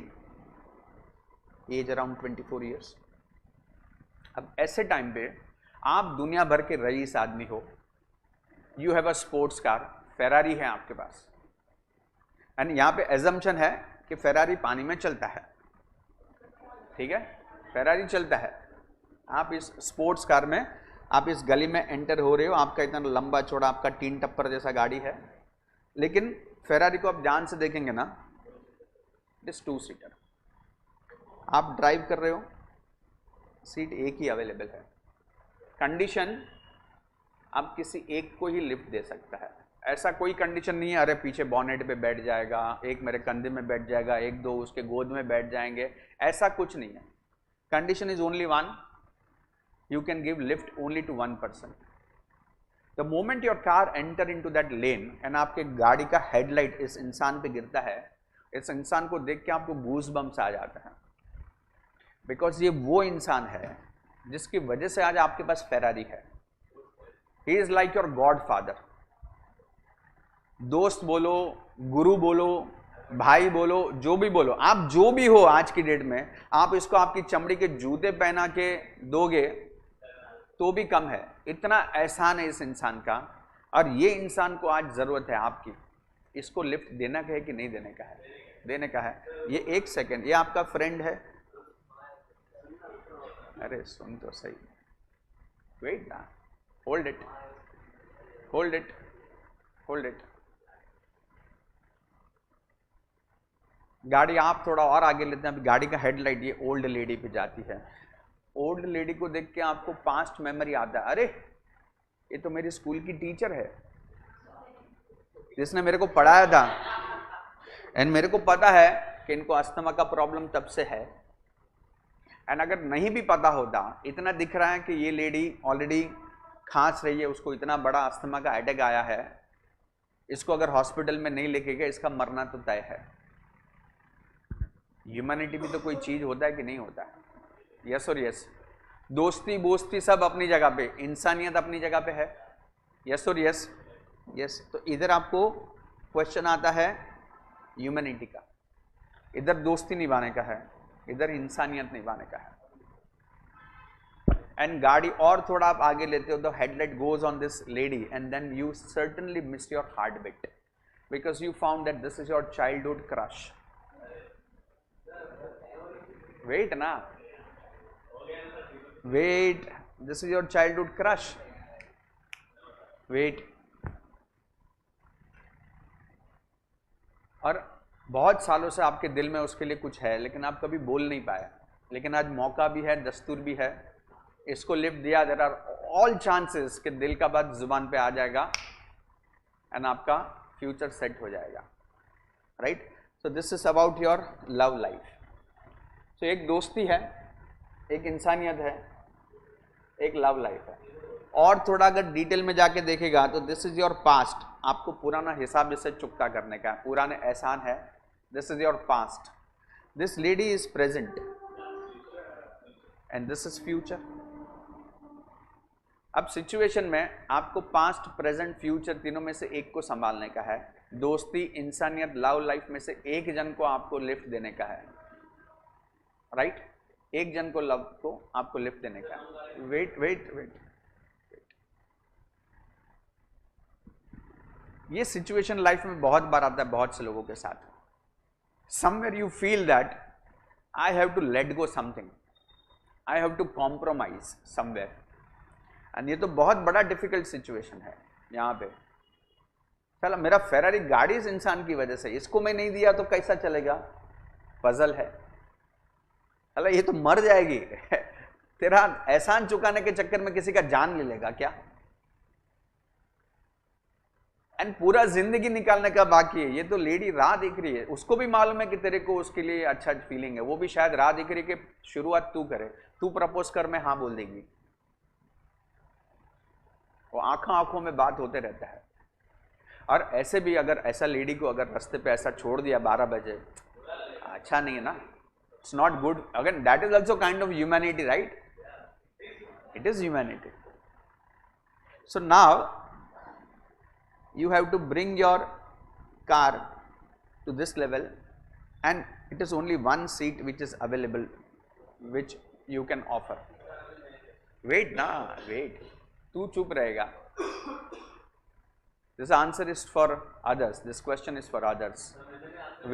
age around 24 years। अब ऐसे टाइम पे आप दुनिया भर के रईस आदमी हो, you have a sports car, Ferrari है आपके पास, एंड यहाँ पे एजम्पशन है कि फेरारी पानी में चलता है, ठीक है, फेरारी चलता है। आप इस स्पोर्ट्स कार में, आप इस गली में एंटर हो रहे हो, आपका इतना लंबा चौड़ा आपका 3 टप्पर जैसा गाड़ी है, लेकिन फेरारी को आप ध्यान से देखेंगे ना, इट इज 2 सीटर। आप ड्राइव कर रहे हो, सीट एक ही अवेलेबल है, कंडीशन आप किसी एक को ही लिफ्ट दे सकता है। ऐसा कोई कंडीशन नहीं है अरे पीछे बॉनेट पे बैठ जाएगा, एक मेरे कंधे में बैठ जाएगा, एक दो उसके गोद में बैठ जाएंगे, ऐसा कुछ नहीं है। Condition is only one, you can give lift only to 1 person. The moment your car enter into that lane and आपके गाड़ी का हेडलाइट इस इंसान पे गिरता है, इस इंसान को देख के आपको गूज बम्स आ जाता है, बिकॉज ये वो इंसान है जिसकी वजह से आज आपके पास फेरारी है। He is like your God father. दोस्त बोलो, गुरु बोलो, भाई बोलो, जो भी बोलो, आप जो भी हो आज की डेट में, आप इसको आपकी चमड़ी के जूते पहना के दोगे तो भी कम है, इतना एहसान है इस इंसान का। और ये इंसान को आज जरूरत है आपकी, इसको लिफ्ट देना का है कि नहीं देने का है? देने का है। ये 1 सेकेंड, ये आपका फ्रेंड है, अरे सुन तो सही, वेट ना, hold it, hold it, hold it. गाड़ी आप थोड़ा और आगे लेते हैं, अभी गाड़ी का हेडलाइट ये ओल्ड लेडी पे जाती है। ओल्ड लेडी को देख के आपको पास्ट मेमोरी आता है, अरे ये तो मेरी स्कूल की टीचर है जिसने मेरे को पढ़ाया था, एंड मेरे को पता है कि इनको अस्थमा का प्रॉब्लम तब से है। एंड अगर नहीं भी पता होता, इतना दिख रहा है कि ये लेडी ऑलरेडी खांस रही है, उसको इतना बड़ा अस्थमा का अटैक आया है, इसको अगर हॉस्पिटल में नहीं लेके गए, इसका मरना तो तय है। ह्यूमैनिटी भी तो कोई चीज होता है कि नहीं होता है? यस और यस। दोस्ती बोस्ती सब अपनी जगह पे, इंसानियत अपनी जगह पे है। यस और यस, यस। तो इधर आपको क्वेश्चन आता है ह्यूमैनिटी का, इधर दोस्ती निभाने का है, इधर इंसानियत निभाने का है। एंड गाड़ी और थोड़ा आप आगे लेते हो, the headlight goes on this lady and then you certainly miss your heart beat because you found that this is your childhood crush. Wait ना, wait, this is your childhood crush, wait. और बहुत सालों से आपके दिल में उसके लिए कुछ है, लेकिन आप कभी बोल नहीं पाए, लेकिन आज मौका भी है, दस्तूर भी है, इसको लिफ्ट दिया। देयर आर ऑल चांसेस कि दिल का बात जुबान पे आ जाएगा एंड आपका फ्यूचर सेट हो जाएगा, right. So this is about your love life. So एक दोस्ती है, एक इंसानियत है, एक लव लाइफ है। और थोड़ा अगर डिटेल में जाके देखेगा तो दिस इज योर पास्ट, आपको पुराना हिसाब इससे चुकता करने का, पुराने एहसान है। This is your past, this lady is present and this is future. अब सिचुएशन में आपको पास्ट, प्रेजेंट, फ्यूचर तीनों में से एक को संभालने का है। दोस्ती, इंसानियत, लव लाइफ में से एक जन को आपको लिफ्ट देने का है, राइट। एक जन को, लव को आपको लिफ्ट देने का है। वेट वेट वेट, ये सिचुएशन लाइफ में बहुत बार आता है बहुत से लोगों के साथ। Somewhere you feel that I have to let go something, I have to compromise somewhere, and ये तो बहुत बड़ा डिफिकल्ट सिचुएशन है। यहाँ पे चलो मेरा फेरारी गाड़ी इस इंसान की वजह से, इसको मैं नहीं दिया तो कैसा चलेगा, पजल है। अल्लाह ये तो मर जाएगी तेरा एहसान चुकाने के चक्कर में किसी का जान ले लेगा क्या, एंड पूरा जिंदगी निकालने का बाकी है। ये तो लेडी राह देख रही है, उसको भी मालूम है कि तेरे को उसके लिए अच्छा फीलिंग है, वो भी शायद राह देख रही है कि शुरुआत तू करे, तू प्रपोज कर, मैं हाँ बोल देगी। वो आंखों आंखों में बात होते रहता है। और ऐसे भी अगर ऐसा लेडी को अगर रास्ते पे ऐसा छोड़ दिया 12 बजे, अच्छा नहीं है ना, it's not good. Again that is also kind of humanity, right, it is humanity. So now you have to bring your car to this level and it is only one seat which is available which you can offer. Wait na, wait, tu chup rahega. This answer is for others, this question is for others.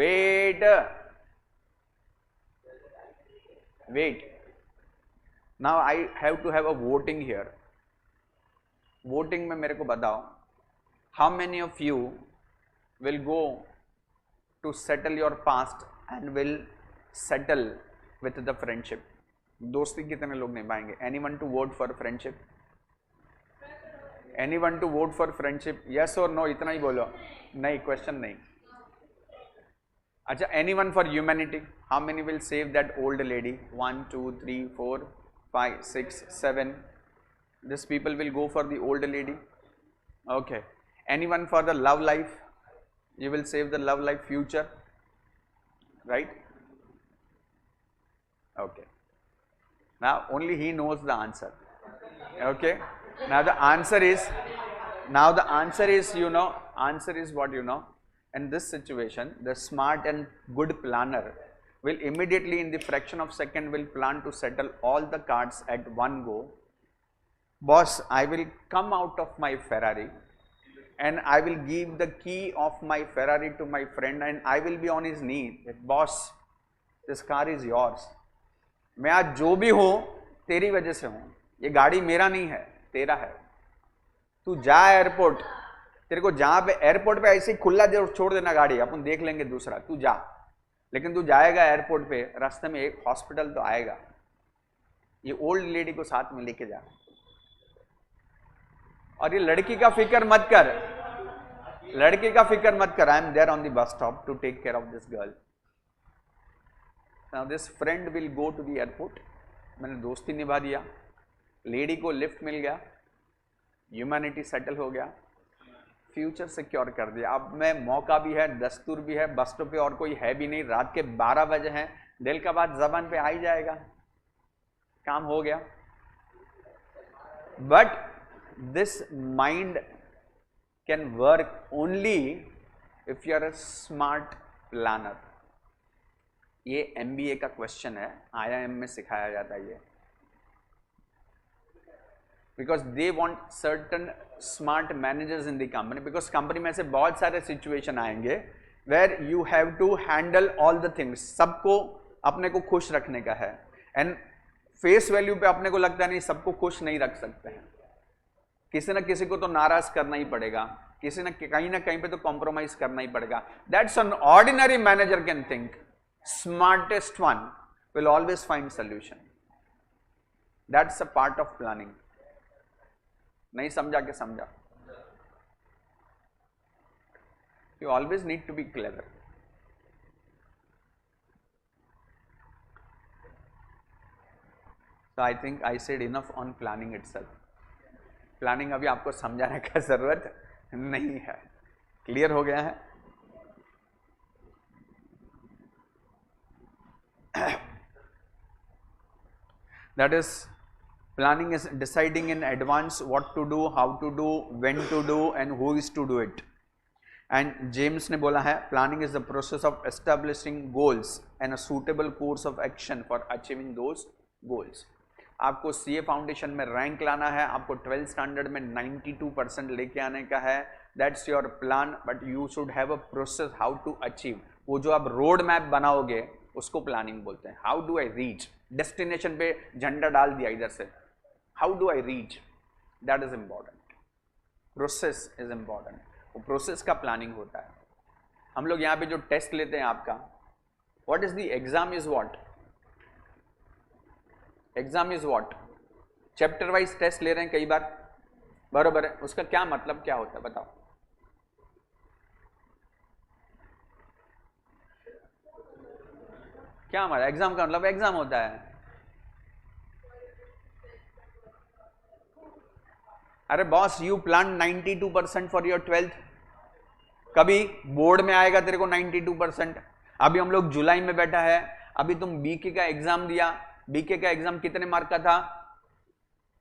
Wait, wait, now I have to have a voting here. Voting में मेरे को बताओ, how many of you will go to settle your past and will settle with the friendship? दोस्ती कितने लोग निभाएंगे? Anyone to vote for friendship? Anyone to vote for friendship? Yes or no? इतना ही बोलो, नहीं, क्वेश्चन नहीं। अच्छा, anyone for humanity? How many will save that old lady? 1 2 3 4 5 6 7, these people will go for the old lady. Okay. Anyone for the love life? You will save the love life future, right? Okay. Now only he knows the answer. Okay. Now the answer is, you know, answer is what you know. In this situation, the smart and good planner will immediately in the fraction of second will plan to settle all the cards at one go. Boss, I will come out of my Ferrari and I will give the key of my Ferrari to my friend and I will be on his knee. Boss, this car is yours. मैं आज जो भी हूँ तेरी वजह से हूँ, ये गाड़ी मेरा नहीं है, तेरा है। तू जा एयरपोर्ट, तेरे को जहाँ पे एयरपोर्ट पे ऐसे ही खुला छोड़ देना गाड़ी, अपन देख लेंगे दूसरा, तू जा। लेकिन तू जाएगा एयरपोर्ट पे, रास्ते में एक हॉस्पिटल तो आएगा, ये ओल्ड लेडी को साथ में लेके जा। और ये लड़की का फिक्र मत कर, लड़की का फिक्र मत कर, I am there on the bus stop to take care of this girl. Now this friend will go to the airport. मैंने दोस्ती निभा दिया, लेडी को लिफ्ट मिल गया, ह्यूमैनिटी सेटल हो गया, फ्यूचर सिक्योर कर दिया। अब मैं मौका भी है, दस्तूर भी है, बस स्टॉप पे और कोई है भी नहीं, रात के 12 बजे हैं, दिल का बात जबान पे आ ही जाएगा, काम हो गया। But this mind can work only if you are a smart planner. ये MBA का क्वेश्चन है, IIM में सिखाया जाता है ये, because they want certain smart managers in the company, because company में से बहुत सारे सिचुएशन आएंगे where you have to handle all the things, सबको अपने को खुश रखने का है, and फेस वैल्यू पे अपने को लगता है नहीं सबको खुश नहीं रख सकते हैं, किसी ना किसी को तो नाराज करना ही पड़ेगा, किसी ना कहीं पे तो कॉम्प्रोमाइज करना ही पड़ेगा। That's an ordinary manager can think, smartest one will always find solution. That's a part of planning. नहीं समझा के समझा? You always need to be clever. So I think I said enough on planning itself. Planning अभी आपको समझाने का जरूरत नहीं है. क्लियर हो गया है? That is, planning is deciding in advance what to do, how to do, when to do and who is to do it. And James ने बोला है planning is the process of establishing goals and a suitable course of action for achieving those goals. आपको CA foundation में rank लाना है, आपको 12th standard में 92% लेके आने का है. That's your plan, but you should have a process how to achieve. वो जो आप रोड मैप बनाओगे उसको प्लानिंग बोलते हैं. How do I reach, destination पे झंडा डाल दिया इधर से, how do I reach, that is important. Process is important. वो प्रोसेस का प्लानिंग होता है. हम लोग यहाँ पे जो टेस्ट लेते हैं आपका, what is the exam is what, exam is what, chapter wise test ले रहे हैं कई बार, बरोबर है. उसका क्या मतलब क्या होता है बताओ? क्या हमारा एग्जाम का मतलब एग्जाम होता है. अरे boss, you plan 92% for your 12th. कभी बोर्ड में आएगा तेरे को 92%. अभी हम लोग जुलाई में बैठा है, अभी तुम बीके का एग्जाम दिया. बीके का एग्जाम कितने मार्क का था?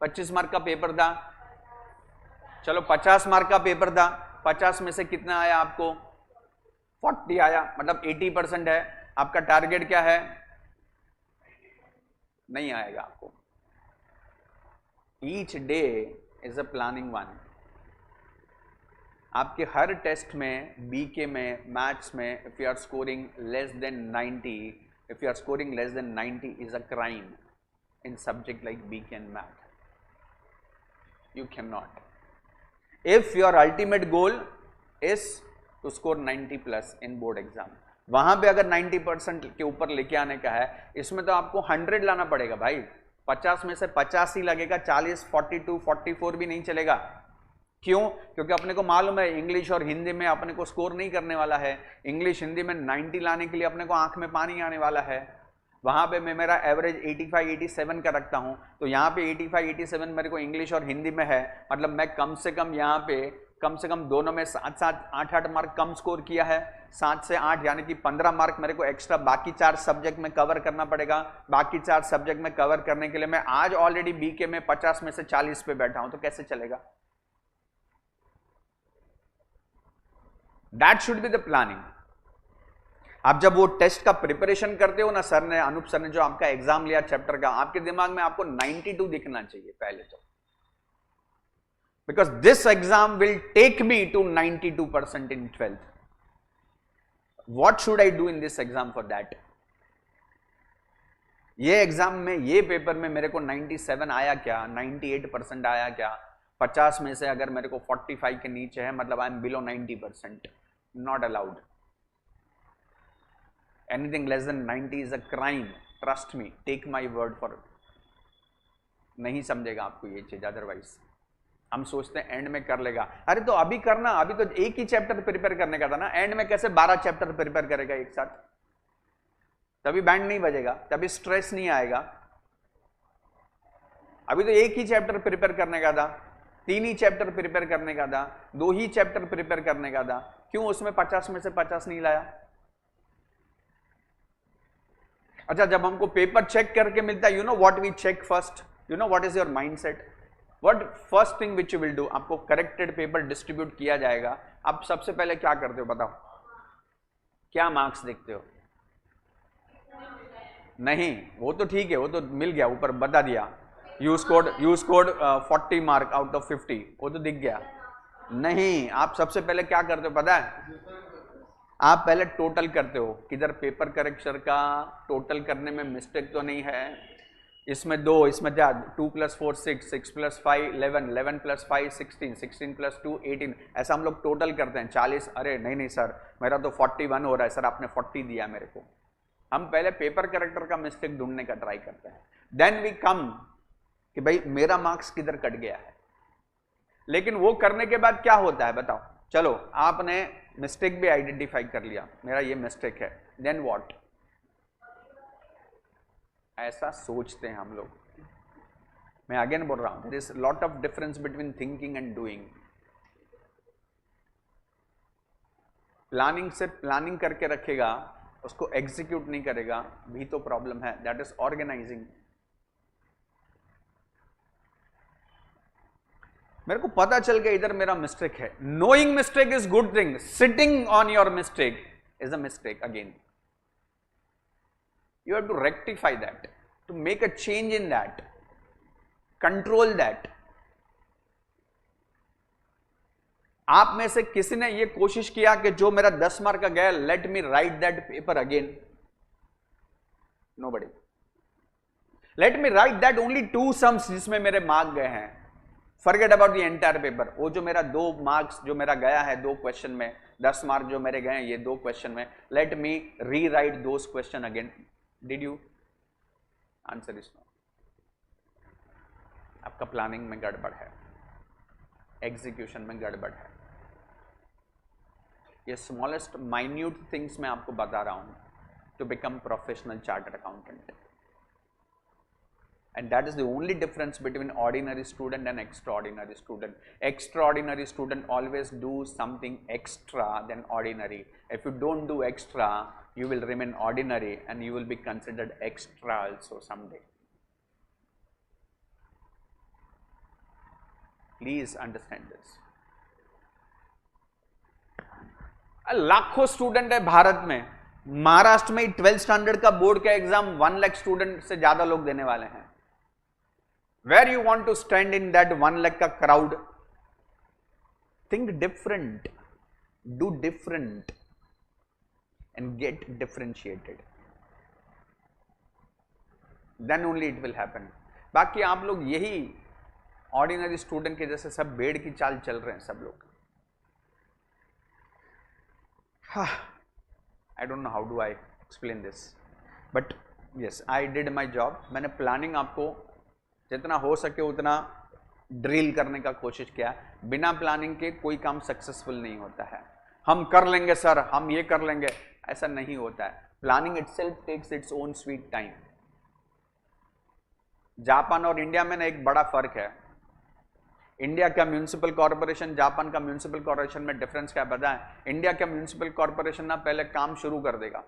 25 मार्क का पेपर था. चलो 50 मार्क का पेपर था, 50 में से कितना आया आपको? 40 आया, मतलब 80% है. आपका टारगेट क्या है? नहीं आएगा आपको. Each day is a planning one. आपके हर टेस्ट में, बीके में, मैथ्स में, if you are scoring less than 90, if you are scoring less than 90 is a crime in subject like BK and math. You cannot. If your ultimate goal is to score 90 plus in board exam, वहां पे अगर 90% के ऊपर लेके आने का है, इसमें तो आपको 100 लाना पड़ेगा भाई. 50 में से 50 ही लगेगा, 40, 42, 44 भी नहीं चलेगा. क्यों? क्योंकि अपने को मालूम है इंग्लिश और हिंदी में अपने को स्कोर नहीं करने वाला है. इंग्लिश हिंदी में 90 लाने के लिए अपने को आंख में पानी आने वाला है. वहां पे मैं मेरा एवरेज 85, 87 का रखता हूं, तो यहाँ पे 85, 87 मेरे को इंग्लिश और हिंदी में है. मतलब मैं कम से कम यहाँ पे कम से कम दोनों में 7-7, 8-8 मार्क कम स्कोर किया है. 7 से 8 यानी कि 15 मार्क मेरे को एक्स्ट्रा बाकी 4 सब्जेक्ट में कवर करना पड़ेगा. बाकी 4 सब्जेक्ट में कवर करने के लिए मैं आज ऑलरेडी बीके में 50 में से 40 पे बैठा हूं, तो कैसे चलेगा? That should be the planning. आप जब वो टेस्ट का प्रिपरेशन करते हो ना, सर ने, अनूप सर ने जो आपका एग्जाम लिया चैप्टर का, आपके दिमाग में आपको 92 दिखना चाहिए पहले तो. Because this exam will take me to 92% in 12th. What should I do in this exam for that? ये एग्जाम में, ये पेपर में मेरे को 97 आया क्या, 98% आया क्या? 50 में से अगर मेरे को 45 के नीचे है, मतलब I am below 90%. Not allowed. Anything less than 90 is a crime. Trust me, take my word for it. नहीं समझेगा आपको ये चीज. अदरवाइज हम सोचते हैं एंड में कर लेगा. अरे तो अभी करना, अभी तो एक ही चैप्टर प्रिपेयर करने का था ना. एंड में कैसे 12 चैप्टर प्रिपेयर करेगा एक साथ? तभी बैंड नहीं बजेगा, तभी स्ट्रेस नहीं आएगा. अभी तो एक ही चैप्टर प्रिपेयर करने का था, 3 ही चैप्टर प्रिपेयर करने का था, 2 ही चैप्टर प्रिपेयर करने का था. क्यों उसमें 50 में से 50 नहीं लाया? अच्छा, जब हमको पेपर चेक करके मिलता है, you know what we check first, you know what is your mindset, what first thing which you will do. आपको करेक्टेड पेपर डिस्ट्रीब्यूट किया जाएगा, आप सबसे पहले क्या करते हो बताओ? क्या मार्क्स देखते हो? नहीं, वो तो ठीक है, वो तो मिल गया, ऊपर बता दिया, you scored 40 mark out of 50, वो तो दिख गया. नहीं, आप सबसे पहले क्या करते हो पता है? आप पहले टोटल करते हो, किधर पेपर करेक्शन का टोटल करने में मिस्टेक तो नहीं है. इसमें 2, इसमें क्या, 2 + 4 6, 6 + 5 11, 11 + 5 16, 16 + 2 18, ऐसा हम लोग टोटल करते हैं. 40, अरे नहीं सर मेरा तो 41 हो रहा है, सर आपने 40 दिया मेरे को. हम पहले पेपर करेक्टर का मिस्टेक ढूंढने का ट्राई करते हैं. देन वी कम कि भाई मेरा मार्क्स किधर कट गया है. लेकिन वो करने के बाद क्या होता है बताओ? चलो आपने मिस्टेक भी आइडेंटिफाई कर लिया, मेरा ये मिस्टेक है, देन व्हाट? ऐसा सोचते हैं हम लोग। मैं अगेन बोल रहा हूं, there is lot of difference between thinking and doing. Planning से प्लानिंग करके रखेगा, उसको एग्जीक्यूट नहीं करेगा भी तो प्रॉब्लम है। That is organising. मेरे को पता चल गया इधर मेरा मिस्टेक है। Knowing mistake is good thing, sitting on your mistake is a mistake again. You have to rectify that, to make a change in that, control that. आप में से किसी ने ये कोशिश किया कि जो मेरा 10 मार्क का गया, let me right that paper again? Nobody. Let me right that only 2 sums जिसमें मेरे मार्क गए हैं। Forget about the entire paper. वो जो मेरा 2 मार्क्स जो मेरा गया है 2 क्वेश्चन में, 10 मार्क जो मेरे गए हैं ये 2 क्वेश्चन में, let me rewrite those question again. Did you? Answer is no. आपका प्लानिंग में गड़बड़ है, एग्जीक्यूशन में गड़बड़ है। ये स्मॉलेस्ट माइन्यूट थिंग्स मैं आपको बता रहा हूं to become professional chartered accountant. And that is the only difference between ordinary student and extraordinary student. Extraordinary student always do something extra than ordinary. If you don't do extra, you will remain ordinary and you will be considered extra also someday. Please understand this. लाखों student है भारत में। महाराष्ट्र में 12th standard का board का exam 1 lakh student से ज्यादा लोग देने वाले हैं। Where you want to stand in that 1 lakh का crowd? Think different, do different and get differentiated. Then only it will happen. बाकी आप लोग यही ऑर्डिनरी स्टूडेंट के जैसे सब भेड़ की चाल चल रहे हैं सब लोग। I don't know how do I explain this, but yes, I did my job. मैंने प्लानिंग आपको जितना हो सके उतना ड्रिल करने का कोशिश किया। बिना प्लानिंग के कोई काम सक्सेसफुल नहीं होता है। हम कर लेंगे सर, हम ये कर लेंगे, ऐसा नहीं होता है। Planning itself takes its own sweet time. Japan और इंडिया में ना एक बड़ा फर्क है। इंडिया का म्यूनिसिपल कॉर्पोरेशन, जापान का म्यूनिसिपल कॉर्पोरेशन में डिफरेंस क्या पता है? इंडिया का म्यूनिसिपल कॉर्पोरेशन ना पहले काम शुरू कर देगा,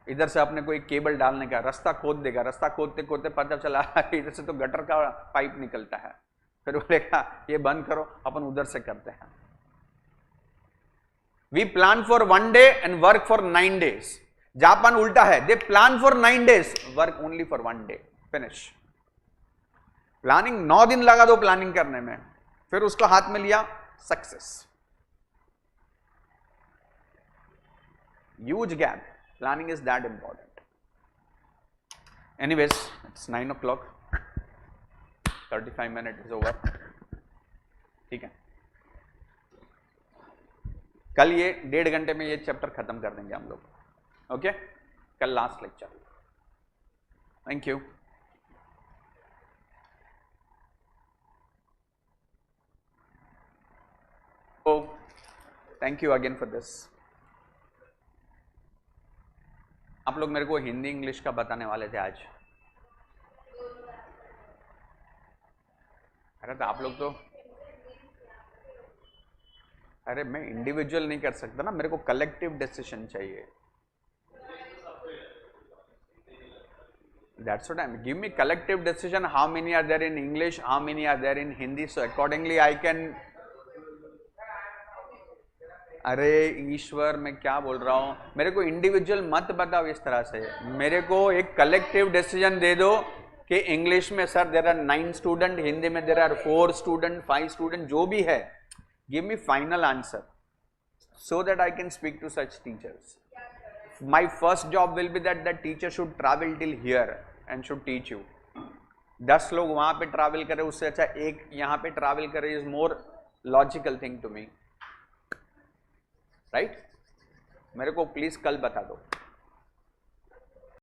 इधर से अपने कोई केबल डालने का रास्ता खोद देगा, रास्ता खोदते खोदते पता चला इधर से तो गटर का पाइप निकलता है, फिर बोलेगा ये बंद करो, अपन उधर से करते हैं। We plan for 1 day and work for 9 days। Japan उल्टा है, they plan for 9 days, work only for 1 day, finish. Planning 9 दिन लगा दो प्लानिंग करने में, फिर उसको हाथ में लिया, success. Huge gap. Planning is that important. Anyways, it's 9 o'clock. 35 minutes is over. ठीक है, कल ये 1.5 घंटे में ये चैप्टर खत्म कर देंगे हम लोग। ओके, कल last lecture. Thank you. Oh, thank you again for this. आप लोग मेरे को हिंदी इंग्लिश का बताने वाले थे आज। अरे तो आप लोग तो, अरे मैं इंडिविजुअल नहीं कर सकता ना, मेरे को कलेक्टिव डिसीजन चाहिए। That's what I'm, give me collective decision, how many are there in English, how many are there in Hindi, so accordingly I can। अरे ईश्वर, मैं क्या बोल रहा हूं, मेरे को इंडिविजुअल मत बताओ इस तरह से, मेरे को एक कलेक्टिव डिसीजन दे दो कि इंग्लिश में sir there are 9 student, Hindi में देयर आर 4 स्टूडेंट, 5 स्टूडेंट, जो भी है, give me final answer so that I can speak to such teachers. My first job will be that the teacher should travel till here and should teach you. 10 लोग वहां पे travel करे उससे अच्छा एक यहाँ पे ट्रैवल करे is more logical thing to me. Right? मेरे को प्लीज कल बता दो।